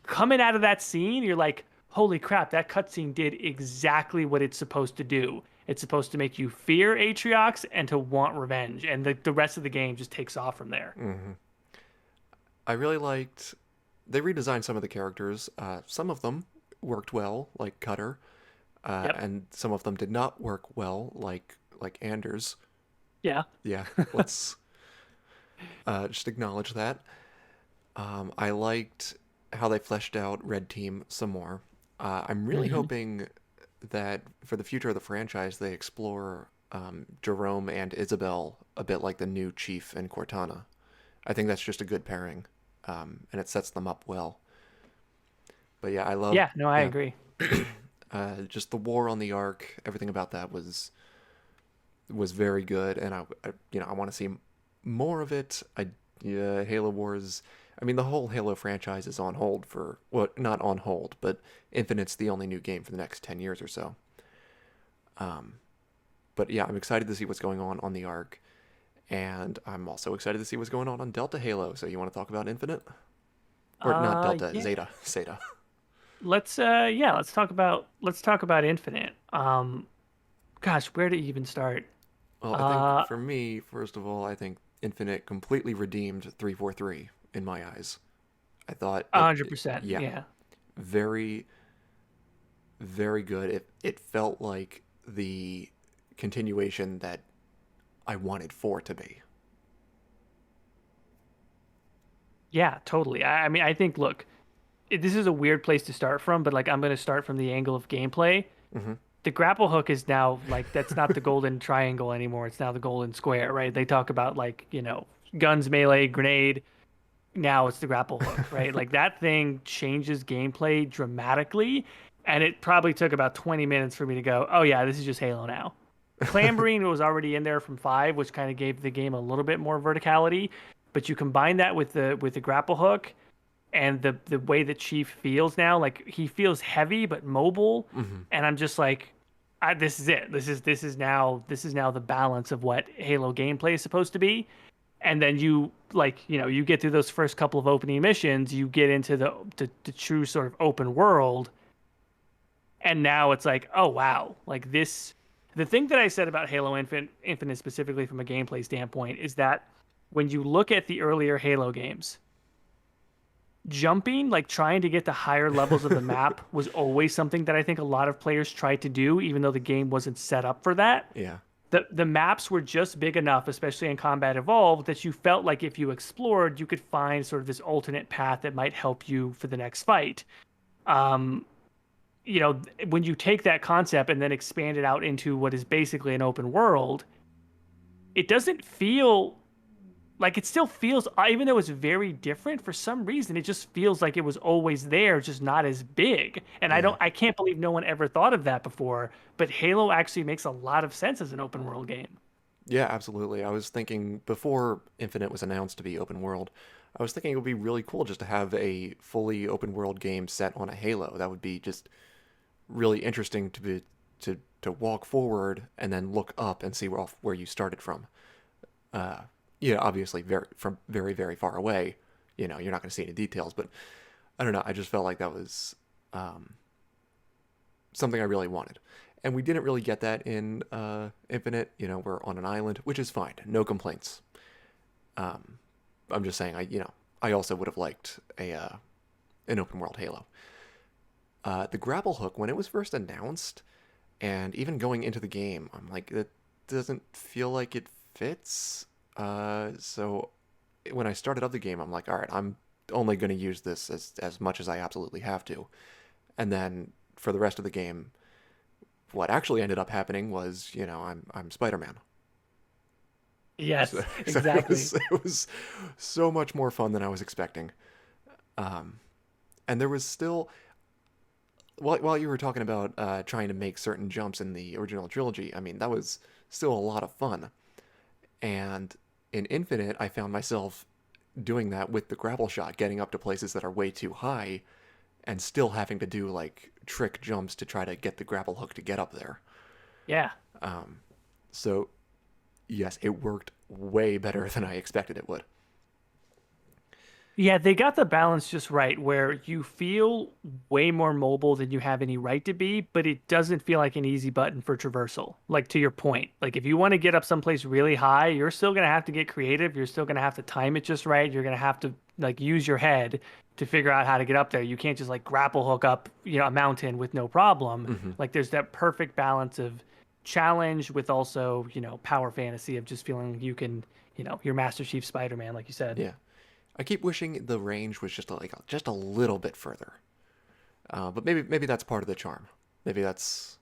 coming out of that scene, you're like, holy crap, that cutscene did exactly what it's supposed to do. It's supposed to make you fear Atriox and to want revenge, and the rest of the game just takes off from there. Hmm. I really liked. They redesigned some of the characters. Some of them worked well, like Cutter, Yep. and some of them did not work well, like Anders. Yeah. Yeah, let's just acknowledge that. I liked how they fleshed out Red Team some more. I'm really Hmm. hoping that for the future of the franchise, they explore Jerome and Isabel a bit like the new Chief and Cortana. I think that's just a good pairing, and it sets them up well. But yeah, I love Yeah. No, I yeah, agree. just the war on the Ark. Everything about that was very good, and I want to see more of it. Yeah, Halo Wars. I mean, the whole Halo franchise is on hold for well, not on hold, but Infinite's the only new game for the next 10 years or so. Um, but yeah, I'm excited to see what's going on the Ark, and I'm also excited to see what's going on Delta Halo. So you want to talk about Infinite or not Delta, Yeah. Zeta, Zeta? Let's talk about Infinite. Gosh, where to even start? Well, I think Uh, for me, first of all, I think Infinite completely redeemed 343 in my eyes. I thought a 100%. yeah, Yeah. very, very good. It felt like the continuation that I wanted 4 to be. Yeah, totally. I mean, I think, look, this is a weird place to start from, but like I'm going to start from the angle of gameplay. Hmm. The grapple hook is now like that's not the golden triangle anymore. It's now the golden square, right? They talk about like, guns, melee, grenade. Now it's the grapple hook, right? Like that thing changes gameplay dramatically, and it probably took about 20 minutes for me to go, "Oh yeah, this is just Halo now." Clambering was already in there from 5, which kind of gave the game a little bit more verticality, but you combine that with the grapple hook and the way that Chief feels now, like he feels heavy but mobile, Hmm. and I'm just like, this is it. This is now the balance of what Halo gameplay is supposed to be. And then you like you get through those first couple of opening missions, you get into the true sort of open world, and now it's like, oh wow, like this. The thing that I said about Infinite specifically from a gameplay standpoint is that when you look at the earlier Halo games, jumping, like trying to get to higher levels of the map, was always something that I think a lot of players tried to do, even though the game wasn't set up for that. Yeah. The maps were just big enough, especially in Combat Evolved, that you felt like if you explored, you could find sort of this alternate path that might help you for the next fight. Um, when you take that concept and then expand it out into what is basically an open world, it doesn't feel like it still feels, even though it's very different, for some reason, it just feels like it was always there, just not as big. And Yeah. I can't believe no one ever thought of that before. But Halo actually makes a lot of sense as an open world game. Yeah, absolutely. I was thinking before Infinite was announced to be open world, I was thinking it would be really cool just to have a fully open world game set on a Halo. That would be just really interesting to walk forward and then look up and see where you started from. Uh, yeah, obviously from very very far away. You're not going to see any details, but I don't know. I just felt like that was um, something I really wanted. And we didn't really get that in Infinite. We're on an island, which is fine. No complaints. Um, I'm just saying, I also would have liked an open world Halo. The grapple hook, when it was first announced, and even going into the game, I'm like, it doesn't feel like it fits. So when I started up the game, I'm like, all right, I'm only going to use this as much as I absolutely have to. And then for the rest of the game, what actually ended up happening was, I'm Spider-Man. So, Yes, so exactly. it was so much more fun than I was expecting. Um, and there was still, while you were talking about trying to make certain jumps in the original trilogy, I mean, that was still a lot of fun. And in Infinite, I found myself doing that with the grapple shot, getting up to places that are way too high and still having to do like trick jumps to try to get the grapple hook to get up there. Yeah. Um, so, yes, it worked way better than I expected it would. Yeah, they got the balance just right where you feel way more mobile than you have any right to be, but it doesn't feel like an easy button for traversal. Like to your point, like if you want to get up someplace really high, you're still gonna have to get creative. You're still gonna have to time it just right. You're gonna have to like use your head to figure out how to get up there. You can't just like grapple hook up, a mountain with no problem. Hmm. Like there's that perfect balance of challenge with also, power fantasy of just feeling you can, you're Master Chief Spider-Man, like you said. Yeah, I keep wishing the range was just a little bit further. But maybe that's part of the charm. Maybe that's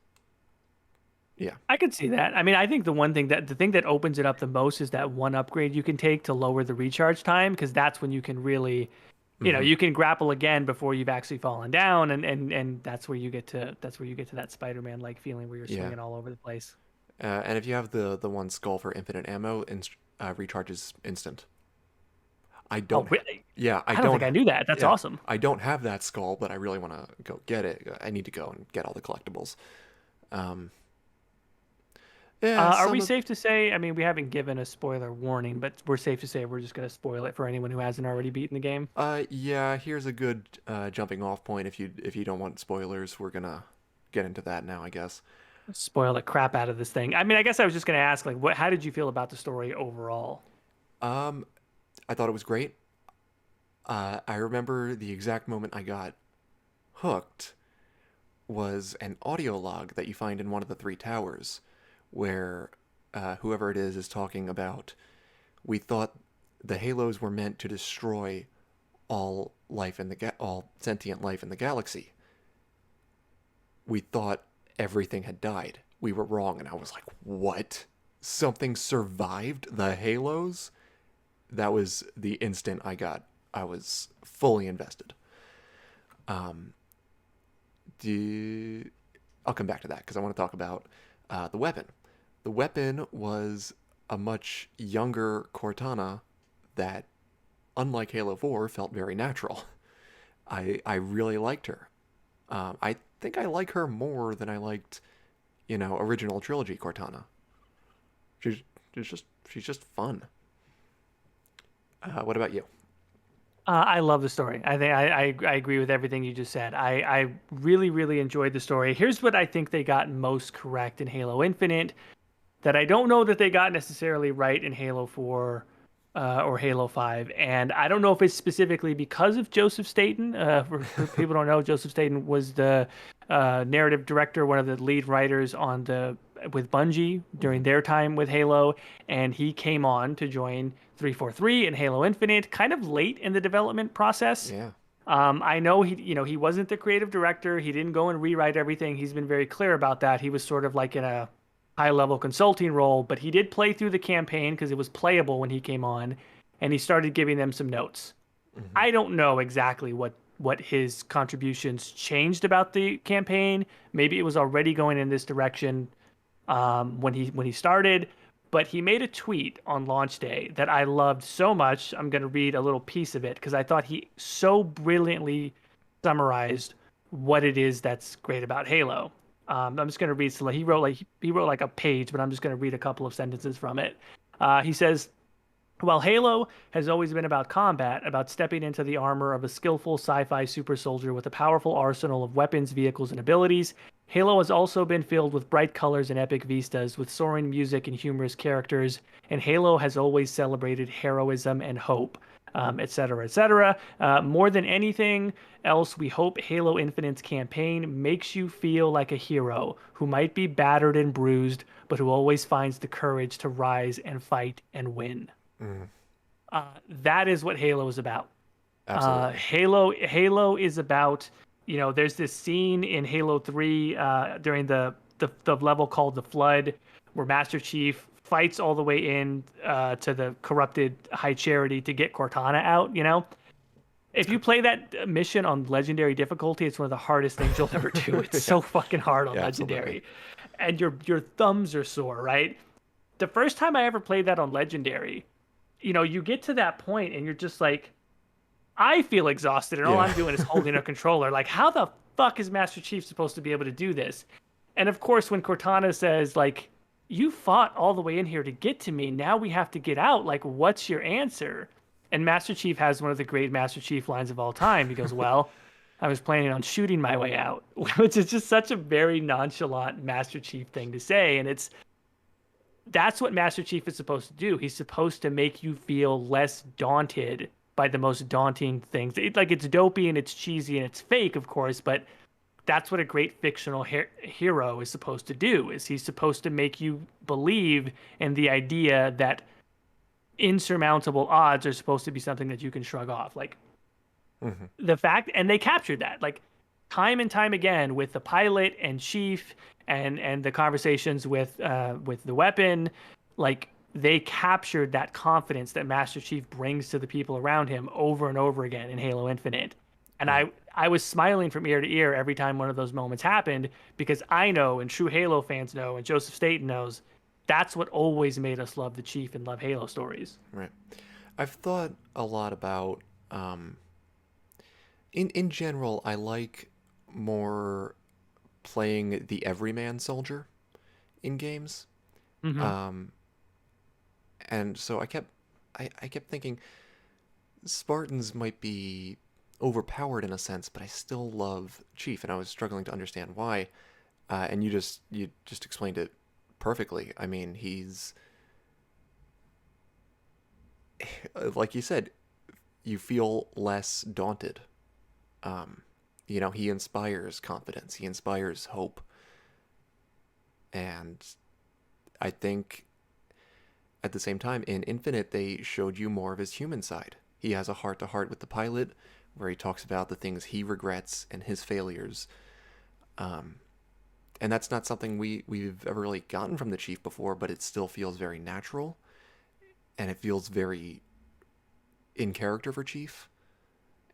yeah. I could see that. I mean, I think the thing that opens it up the most is that one upgrade you can take to lower the recharge time, because that's when you can really, Hmm. you can grapple again before you've actually fallen down, and that's where you get to that Spider-Man like feeling where you're Yeah. swinging all over the place. And if you have the one skull for infinite ammo, recharges instant. I Oh, don't. really? Yeah, I I don't don't. think I knew that. That's Yeah, awesome. I don't have that skull, but I really want to go get it. I need to go and get all the collectibles. Um, yeah, Are we some of safe to say? I mean, we haven't given a spoiler warning, but we're safe to say we're just going to spoil it for anyone who hasn't already beaten the game. yeah, here's a good jumping off point. If you don't want spoilers, we're gonna get into that now, I guess. Spoil the crap out of this thing. I mean, I guess I was just going to ask, like, how did you feel about the story overall? Um, I thought it was great. I remember the exact moment I got hooked was an audio log that you find in one of the three towers, where whoever it is talking about. We thought the halos were meant to destroy all sentient life in the galaxy. We thought everything had died. We were wrong, and I was like, "What? Something survived the halos?" That was the instant I was fully invested. Um, do, I'll come back to that because I want to talk about the weapon. The weapon was a much younger Cortana that, unlike Halo 4, felt very natural. I really liked her. I think I like her more than I liked, original trilogy Cortana. She's she's just fun. What about you? I love the story. I think I agree with everything you just said. I really, really enjoyed the story. Here's what I think they got most correct in Halo Infinite that I don't know that they got necessarily right in Halo 4 or Halo 5. And I don't know if it's specifically because of Joseph Staten. For people who don't know, Joseph Staten was the narrative director, one of the lead writers on the with Bungie Mm-hmm. during their time with Halo, and he came on to join 343 and Halo Infinite kind of late in the development process. Yeah. I know he wasn't the creative director. He didn't go and rewrite everything. He's been very clear about that. He was sort of like in a high level consulting role, but he did play through the campaign because it was playable when he came on, and he started giving them some notes. Mm-hmm. I don't know exactly what his contributions changed about the campaign. Maybe it was already going in this direction when he started, but he made a tweet on launch day that I loved so much. I'm going to read a little piece of it because I thought he so brilliantly summarized what it is that's great about Halo. I'm just going to read. So he wrote like a page, but I'm just going to read a couple of sentences from it. He says, while Halo has always been about combat, about stepping into the armor of a skillful sci fi super soldier with a powerful arsenal of weapons, vehicles, and abilities, Halo has also been filled with bright colors and epic vistas, with soaring music and humorous characters, and Halo has always celebrated heroism and hope, etc., etc. More than anything else, we hope Halo Infinite's campaign makes you feel like a hero who might be battered and bruised, but who always finds the courage to rise and fight and win. Mm, That is what Halo is about. absolutely. Halo is about, there's this scene in Halo 3 during the level called the Flood, where Master Chief fights all the way in to the corrupted High Charity to get Cortana out. If you play that mission on legendary difficulty, it's one of the hardest things you'll ever do. It's Yeah, so fucking hard on yeah, absolutely. legendary. And your thumbs are sore, right? The first time I ever played that on legendary, you get to that point and you're just like, I feel exhausted, and all Yeah. I'm doing is holding a controller. Like, how the fuck is Master Chief supposed to be able to do this? And of course, when Cortana says, like, you fought all the way in here to get to me, now we have to get out. Like, what's your answer? And Master Chief has one of the great Master Chief lines of all time. He goes, well, I was planning on shooting my way out, which is just such a very nonchalant Master Chief thing to say. And that's what Master Chief is supposed to do. He's supposed to make you feel less daunted by the most daunting things. It's dopey and it's cheesy and it's fake, of course, but that's what a great fictional hero is supposed to do. Is he's supposed to make you believe in the idea that insurmountable odds are supposed to be something that you can shrug off. Like Hmm. the fact, and they captured that, like time and time again with the pilot and Chief and the conversations with the weapon, like they captured that confidence that Master Chief brings to the people around him over and over again in Halo Infinite. And Right. I was smiling from ear to ear every time one of those moments happened, because I know, and true Halo fans know, and Joseph Staten knows, that's what always made us love the Chief and love Halo stories. Right. I've thought a lot about in general, I like more playing the everyman soldier in games. Hmm. Um, and so I kept thinking Spartans might be overpowered in a sense, but I still love Chief, and I was struggling to understand why. And you just explained it perfectly. I mean, he's like you said, you feel less daunted. Um, he inspires confidence. He inspires hope, and I think at the same time in Infinite they showed you more of his human side. He has a heart to heart with the pilot, where he talks about the things he regrets and his failures. Um, and that's not something we've ever really gotten from the Chief before, but it still feels very natural, and it feels very in character for Chief,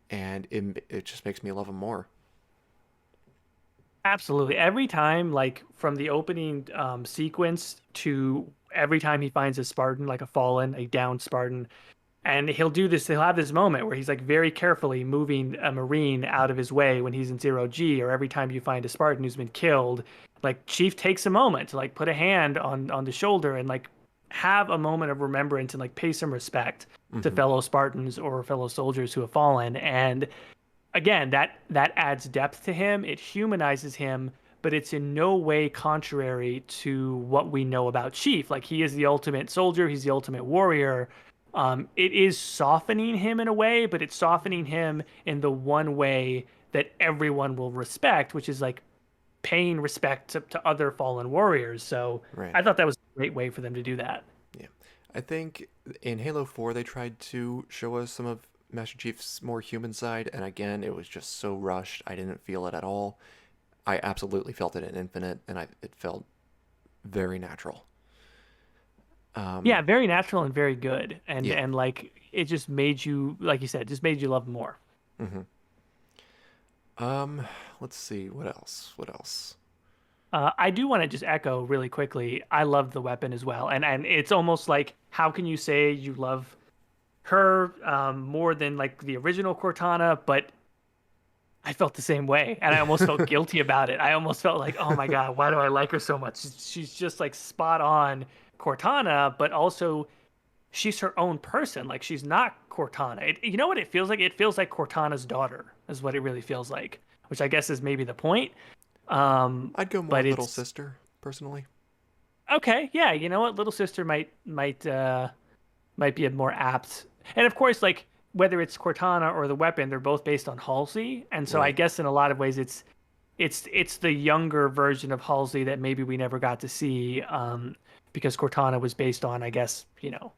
and it just makes me love him more. Absolutely. Every time, like from the opening sequence to every time he finds a Spartan, like a fallen, a downed Spartan, and he'll have this moment where he's like very carefully moving a Marine out of his way when he's in zero G, or every time you find a Spartan who's been killed, like Chief takes a moment to like put a hand on the shoulder and like have a moment of remembrance and like pay some respect to Hmm. fellow Spartans or fellow soldiers who have fallen. And again, that adds depth to him. It humanizes him, but it's in no way contrary to what we know about Chief. Like he is the ultimate soldier, he's the ultimate warrior. It is softening him in a way, but it's softening him in the one way that everyone will respect, which is like paying respect to other fallen warriors. So Right. I thought that was a great way for them to do that. Yeah. I think in Halo 4 they tried to show us some of Master Chief's more human side, and again, it was just so rushed. I didn't feel it at all. I absolutely felt it in Infinite, and it felt very natural. Yeah, Um, very natural and very good. And yeah. and like it just made you, like you said, just made you love him more. Hmm. Um, let's see. What else? What else? I do want to just echo really quickly. I loved the weapon as well, and it's almost like, how can you say you love her more than like the original Cortana? But I felt the same way, and I almost felt guilty about it. I almost felt like, oh my God, why do I like her so much? She's just like spot on Cortana, but also she's her own person. Like she's not Cortana. You know what it feels like? It feels like Cortana's daughter is what it really feels like, which I guess is maybe the point. I'd go more But Little it's Sister, personally. okay. Yeah, you know what? Little Sister might be a more apt. And of course, like whether it's Cortana or the weapon, they're both based on Halsey, and so I Right. guess in a lot of ways it's the younger version of Halsey that maybe we never got to see, because Cortana was based on, I guess,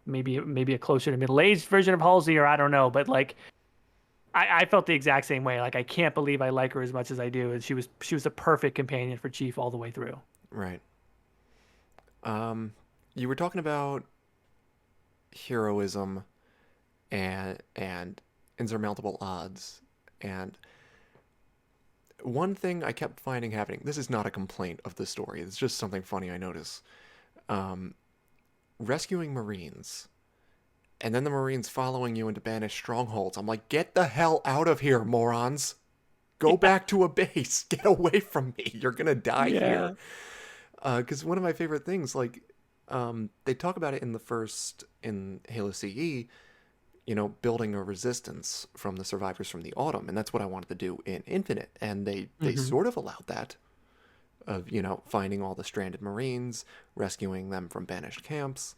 maybe a closer to middle-aged version of Halsey, or I don't know, but like I felt the exact same way. Like I can't believe I like her as much as I do, and she was a perfect companion for Chief all the way through. Right. You were talking about heroism and insurmountable odds, and one thing I kept finding happening. This is not a complaint of the story. It's just something funny I notice. Um, Rescuing Marines, and then the Marines following you into banished strongholds. I'm like, get the hell out of here, morons! Go Yeah. back to a base. Get away from me. You're gonna die here. Yeah. Because one of my favorite things, like, they talk about it in Halo CE, building a resistance from the survivors from the autumn, and that's what I wanted to do in Infinite, and they Hmm. sort of allowed that of finding all the stranded Marines, rescuing them from banished camps,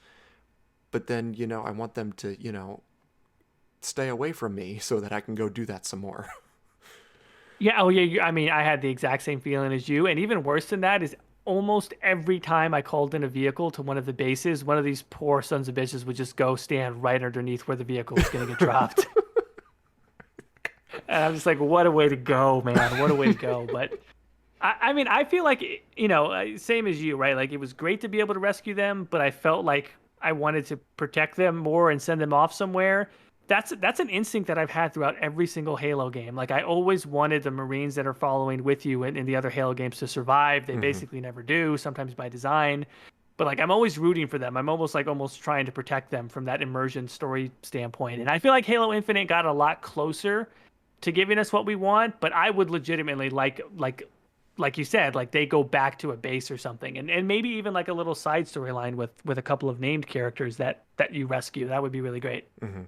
but then I want them to stay away from me so that I can go do that some more. Yeah, oh yeah, I mean, I had the exact same feeling as you, and even worse than that is almost every time I called in a vehicle to one of the bases, one of these poor sons of bitches would just go stand right underneath where the vehicle was going to get dropped. And I'm just like, what a way to go, man. What a way to go. But I mean, I feel like, same as you, right? Like it was great to be able to rescue them, but I felt like I wanted to protect them more and send them off somewhere. That's an instinct that I've had throughout every single Halo game. Like I always wanted the Marines that are following with you in the other Halo games to survive. They Hmm. basically never do, sometimes by design. But like I'm always rooting for them. I'm almost trying to protect them from that immersion story standpoint. And I feel like Halo Infinite got a lot closer to giving us what we want, but I would legitimately like you said, like they go back to a base or something, and maybe even like a little side storyline with a couple of named characters that you rescue. That would be really great. Hmm.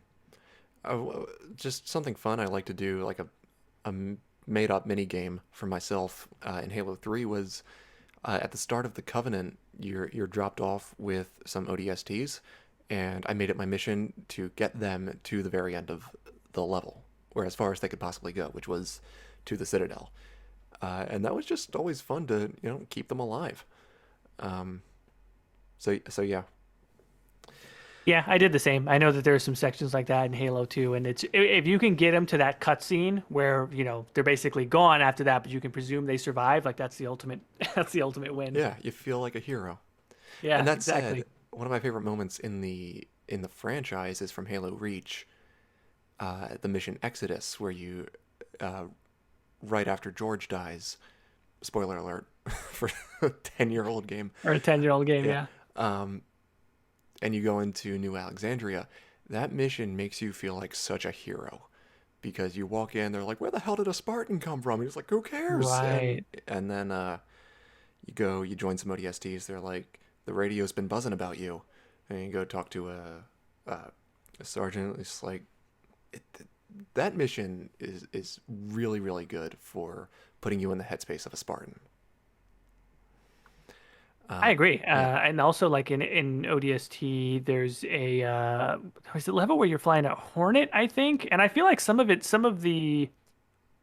Just something fun I like to do, like a made up mini game for myself in Halo 3 was at the start of the Covenant, you're dropped off with some ODSTs, and I made it my mission to get them to the very end of the level, or as far as they could possibly go, which was to the Citadel. And that was just always fun to keep them alive. Um, so yeah. Yeah, I did the same. I know that there are some sections like that in Halo 2, and it's if you can get them to that cutscene where they're basically gone after that, but you can presume they survive. Like that's the ultimate. That's the ultimate win. Yeah, you feel like a hero. And Yeah, that said, exactly. one of my favorite moments in the franchise is from Halo Reach, the mission Exodus, where you uh, right after George dies. Spoiler alert for a 10-year-old game. Or a 10-year-old game. Yeah. Yeah. Um, and you go into New Alexandria. That mission makes you feel like such a hero because you walk in, they're like, "Where the hell did a Spartan come from?" And it's like, "Who cares?" And Right. and then you join some ODSTs. They're like, "The radio's been buzzing about you," and you go talk to a sergeant. It's like it, that mission is really really good for putting you in the headspace of a Spartan. I Um, agree. yeah. And also like in ODST, there's is it level where you're flying a Hornet, I think? And I feel like some of the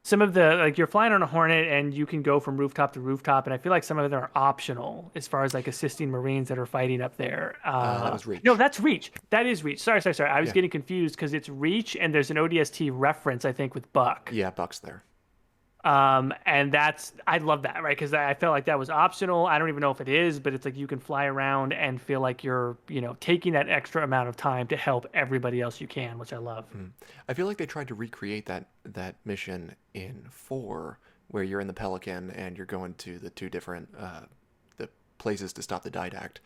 like you're flying on a Hornet and you can go from rooftop to rooftop, and I feel like some of them are optional as far as like assisting Marines that are fighting up there. That was No, Reach. that's Reach. That is Reach. Sorry, sorry, sorry. I was Yeah. getting confused because it's Reach and there's an ODST reference, I think, with Buck. Yeah, Buck's there. And I love that, right? Because I felt like that was optional. I don't even know if it is, but it's like you can fly around and feel like you're, taking that extra amount of time to help everybody else you can, which I love. Mm. I feel like they tried to recreate that mission in 4, where you're in the Pelican and you're going to the two different the places to stop the Didact.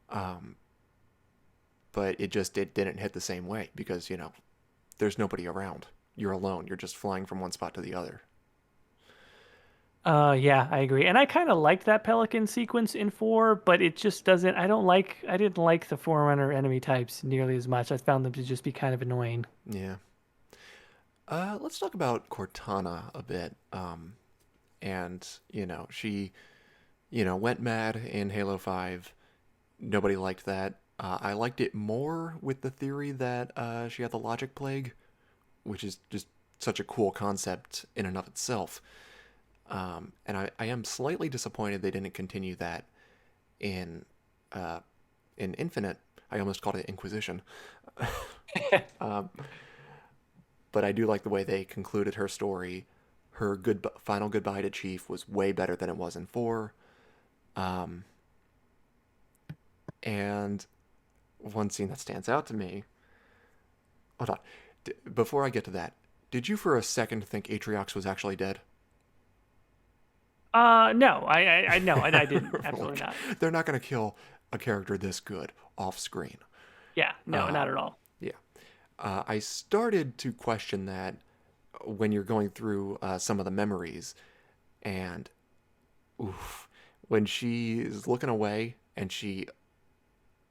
Um, but it didn't hit the same way because there's nobody around. You're alone. You're just flying from one spot to the other. Yeah, I agree. And I kind of liked that Pelican sequence in 4, but it just doesn't, I didn't like the Forerunner enemy types nearly as much. I found them to just be kind of annoying. Yeah. Let's talk about Cortana a bit. and she went mad in Halo 5. Nobody liked that. I liked it more with the theory that she had the logic plague, which is just such a cool concept in and of itself. And I am slightly disappointed they didn't continue that in uh, in Infinite. I almost called it Inquisition. um, but I do like the way they concluded her story. Her final goodbye to Chief was way better than it was in 4. Um, and one scene that stands out to me. Hold on. Before I get to that, did you for a second think Atriox was actually dead? No, I no, I didn't. Absolutely Like, not. they're not going to kill a character this good off screen. Yeah, no, not Um, at all. yeah. I started to question that when you're going through some of the memories, and oof, when she is looking away and she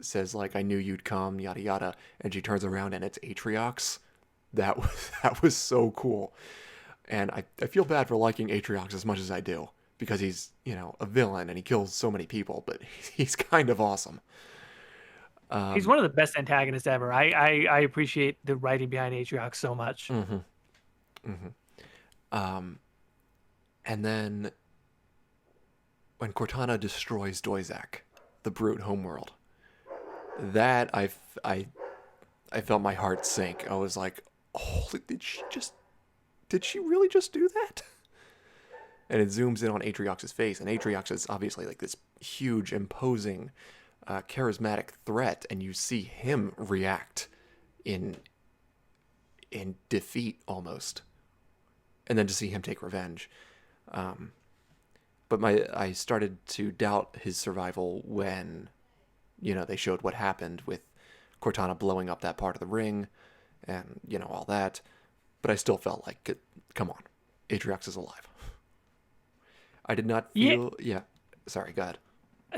says like, "I knew you'd come," yada yada, and she turns around and it's Atriox. That was that was so cool, and I feel bad for liking Atriox as much as I do because he's a villain and he kills so many people, but he's kind of awesome. He's Um, one of the best antagonists ever. I appreciate the writing behind Atriox so much. mhm, mhm. Um, and then when Cortana destroys Doizak, the brute homeworld, that I felt my heart sink. I was like, "Oh, did she really just do that?" And it zooms in on Atriox's face, and Atriox is obviously like this huge, imposing, charismatic threat, and you see him react in defeat almost, and then to see him take revenge. Um, but I started to doubt his survival when they showed what happened with Cortana blowing up that part of the ring, and all that. But I still felt like, come on, Atriox is alive. I did not Yeah, feel. Yeah, sorry, go ahead.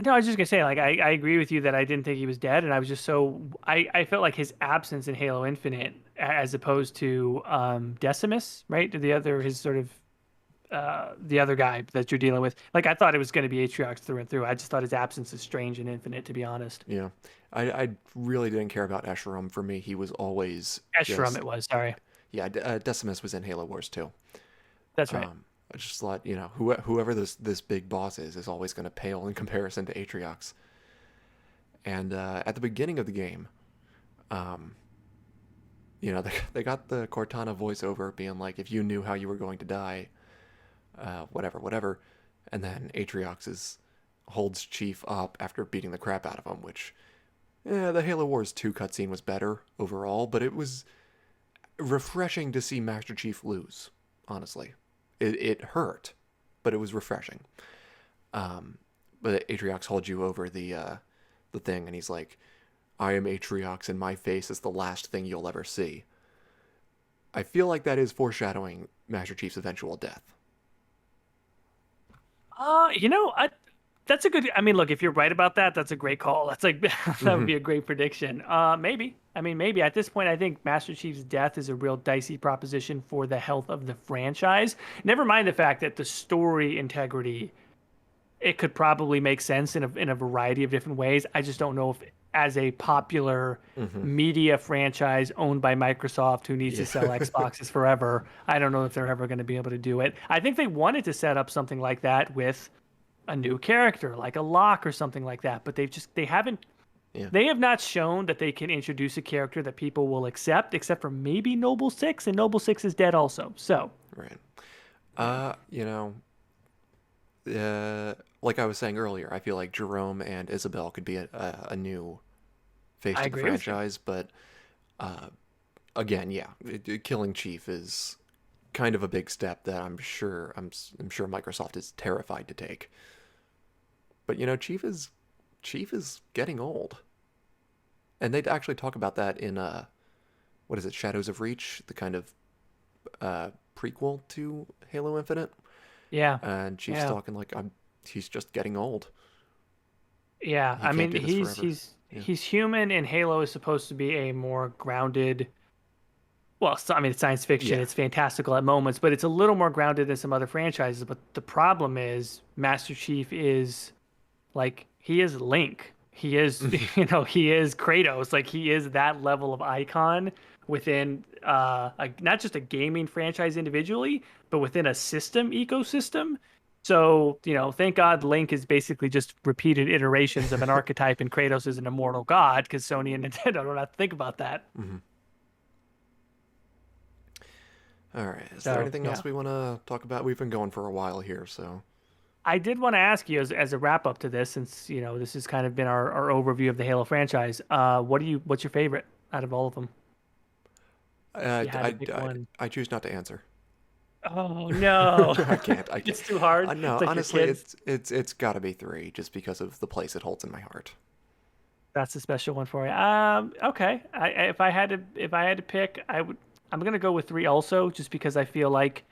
no, I was just gonna say, like, I agree with you that I didn't think he was dead, and I was just so I felt like his absence in Halo Infinite, as opposed to Decimus, right? The other his sort of the other guy that you're dealing with. Like, I thought it was going to be Atriox through and through. I just thought his absence is strange in Infinite, to be honest. Yeah, I really didn't care about Escherum. For me, he was always Escherum, just it was. Sorry, yeah. Decimus was in Halo Wars too. that's right. I just thought whoever this big boss is always going to pale in comparison to Atriox. And at the beginning of the game, um, they got the Cortana voiceover being like, "If you knew how you were going to die, whatever, whatever," and then holds Chief up after beating the crap out of him. Which, yeah, the Halo Wars 2 cutscene was better overall, but it was refreshing to see Master Chief lose. Honestly, it hurt, but it was refreshing. But Atriox holds you over the thing, and he's like, "I am Atriox, and my face is the last thing you'll ever see." I feel like that is foreshadowing Master Chief's eventual death. You know, that's a good. I mean, look, if you're right about that, that's a great call. That's like that would Mm-hmm. be a great prediction. Maybe. I mean, maybe at this point, I think Master Chief's death is a real dicey proposition for the health of the franchise. Never mind the fact that the story integrity, it could probably make sense in a variety of different ways. I just don't know if, as a popular Mm-hmm. media franchise owned by Microsoft who needs to Yeah. sell Xboxes forever, I don't know if they're ever going to be able to do it. I think they wanted to set up something like that with a new character, like a Locke or something like that, but they haven't Yeah. they have not shown that they can introduce a character that people will accept, except for maybe Noble Six, and Noble Six is dead also. So, Right. yeah, Uh, you know, like I was saying earlier, I feel like Jerome and Isabel could be a new face I to the agree with you. franchise, but again, yeah, killing Chief is kind of a big step that I'm sure Microsoft is terrified to take. But Chief is getting old, and they actually talk about that in what is it, Shadows of Reach, the kind of prequel to Halo Infinite, Yeah, and Chief's yeah. talking like he's just getting old. Yeah, He I can't mean do this he's forever. he's Yeah. he's human, and Halo is supposed to be a more grounded. well, so, I mean, it's science fiction. Yeah. It's fantastical at moments, but it's a little more grounded than some other franchises. But the problem is, Master Chief is like he is Link. He is, he is Kratos. Like he is that level of icon within not just a gaming franchise individually, but within a system ecosystem. So, thank God Link is basically just repeated iterations of an archetype, and Kratos is an immortal god because Sony and Nintendo don't have to think about that. Hmm. All right. Is there So, anything yeah. else we want to talk about? We've been going for a while here, so. I did want to ask you as a wrap up to this, since this has kind of been our overview of the Halo franchise. What's your favorite out of all of them? If Uh, you had to I, pick I, one. I choose not to answer. Oh no, I can't. I can't. it's too hard. No, It's like your honestly, kids. it's got to be three, just because of the place it holds in my heart. That's a special one for you. Okay. If I had to pick, I'm gonna go with three also, just because I feel like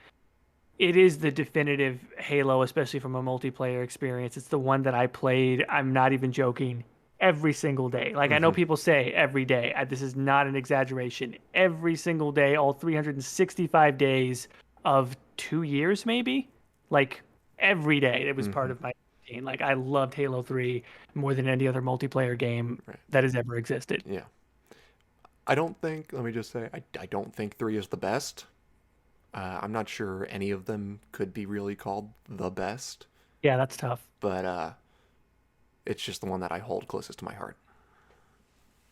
it is the definitive Halo, especially from a multiplayer experience. It's the one that I played. I'm not even joking. Every single day. Like I know Hmm. people say every day. This is not an exaggeration. Every single day, all 365 days of 2 years, maybe. Like every day, it was part Hmm. of my routine. Like I loved Halo 3 more than any other multiplayer game Right. that has ever existed. Yeah. I don't think. Let me just say, I don't think three is the best. I'm not sure any of them could be really called the best, Yeah, that's tough. but it's just the one that I hold closest to my heart.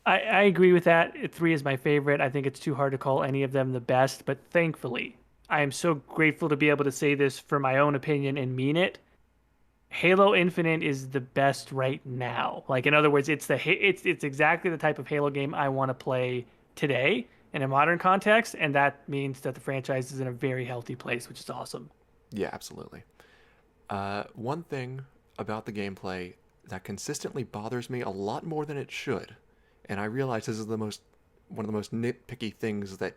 I agree with that. Three is my favorite. I think it's too hard to call any of them the best, but thankfully, I am so grateful to be able to say this for my own opinion and mean it. Halo Infinite is the best right now. Like in other words, it's exactly the type of Halo game I want to play today in a modern context, and that means that the franchise is in a very healthy place, which is awesome. Yeah, absolutely. One thing about the gameplay that consistently bothers me a lot more than it should, and I realize this is one of the most nitpicky things that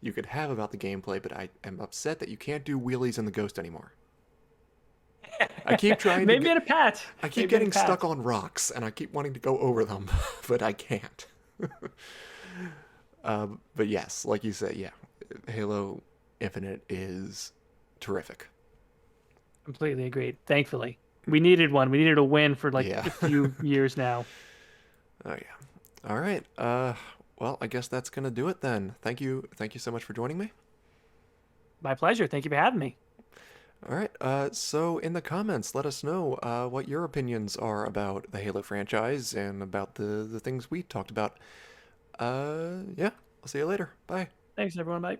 you could have about the gameplay, but I am upset that you can't do wheelies in the Ghost anymore. I keep trying to Maybe get in a patch. I keep Maybe in a getting patch. stuck on rocks, and I keep wanting to go over them, but I can't. But yes, like you say, yeah, Halo Infinite is terrific. Completely agreed. Thankfully, we needed one. We needed a win for like Yeah. a few years now. Oh yeah. All right. Well, I guess that's gonna do it then. Thank you so much for joining me. My pleasure. Thank you for having me. All right. So in the comments, let us know what your opinions are about the Halo franchise and about the things we talked about. Yeah. I'll see you later. Bye. Thanks, everyone. Bye.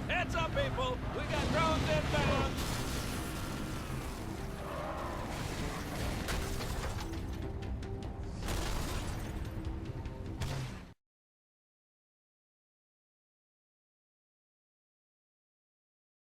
Heads up, people! We got drones inbound!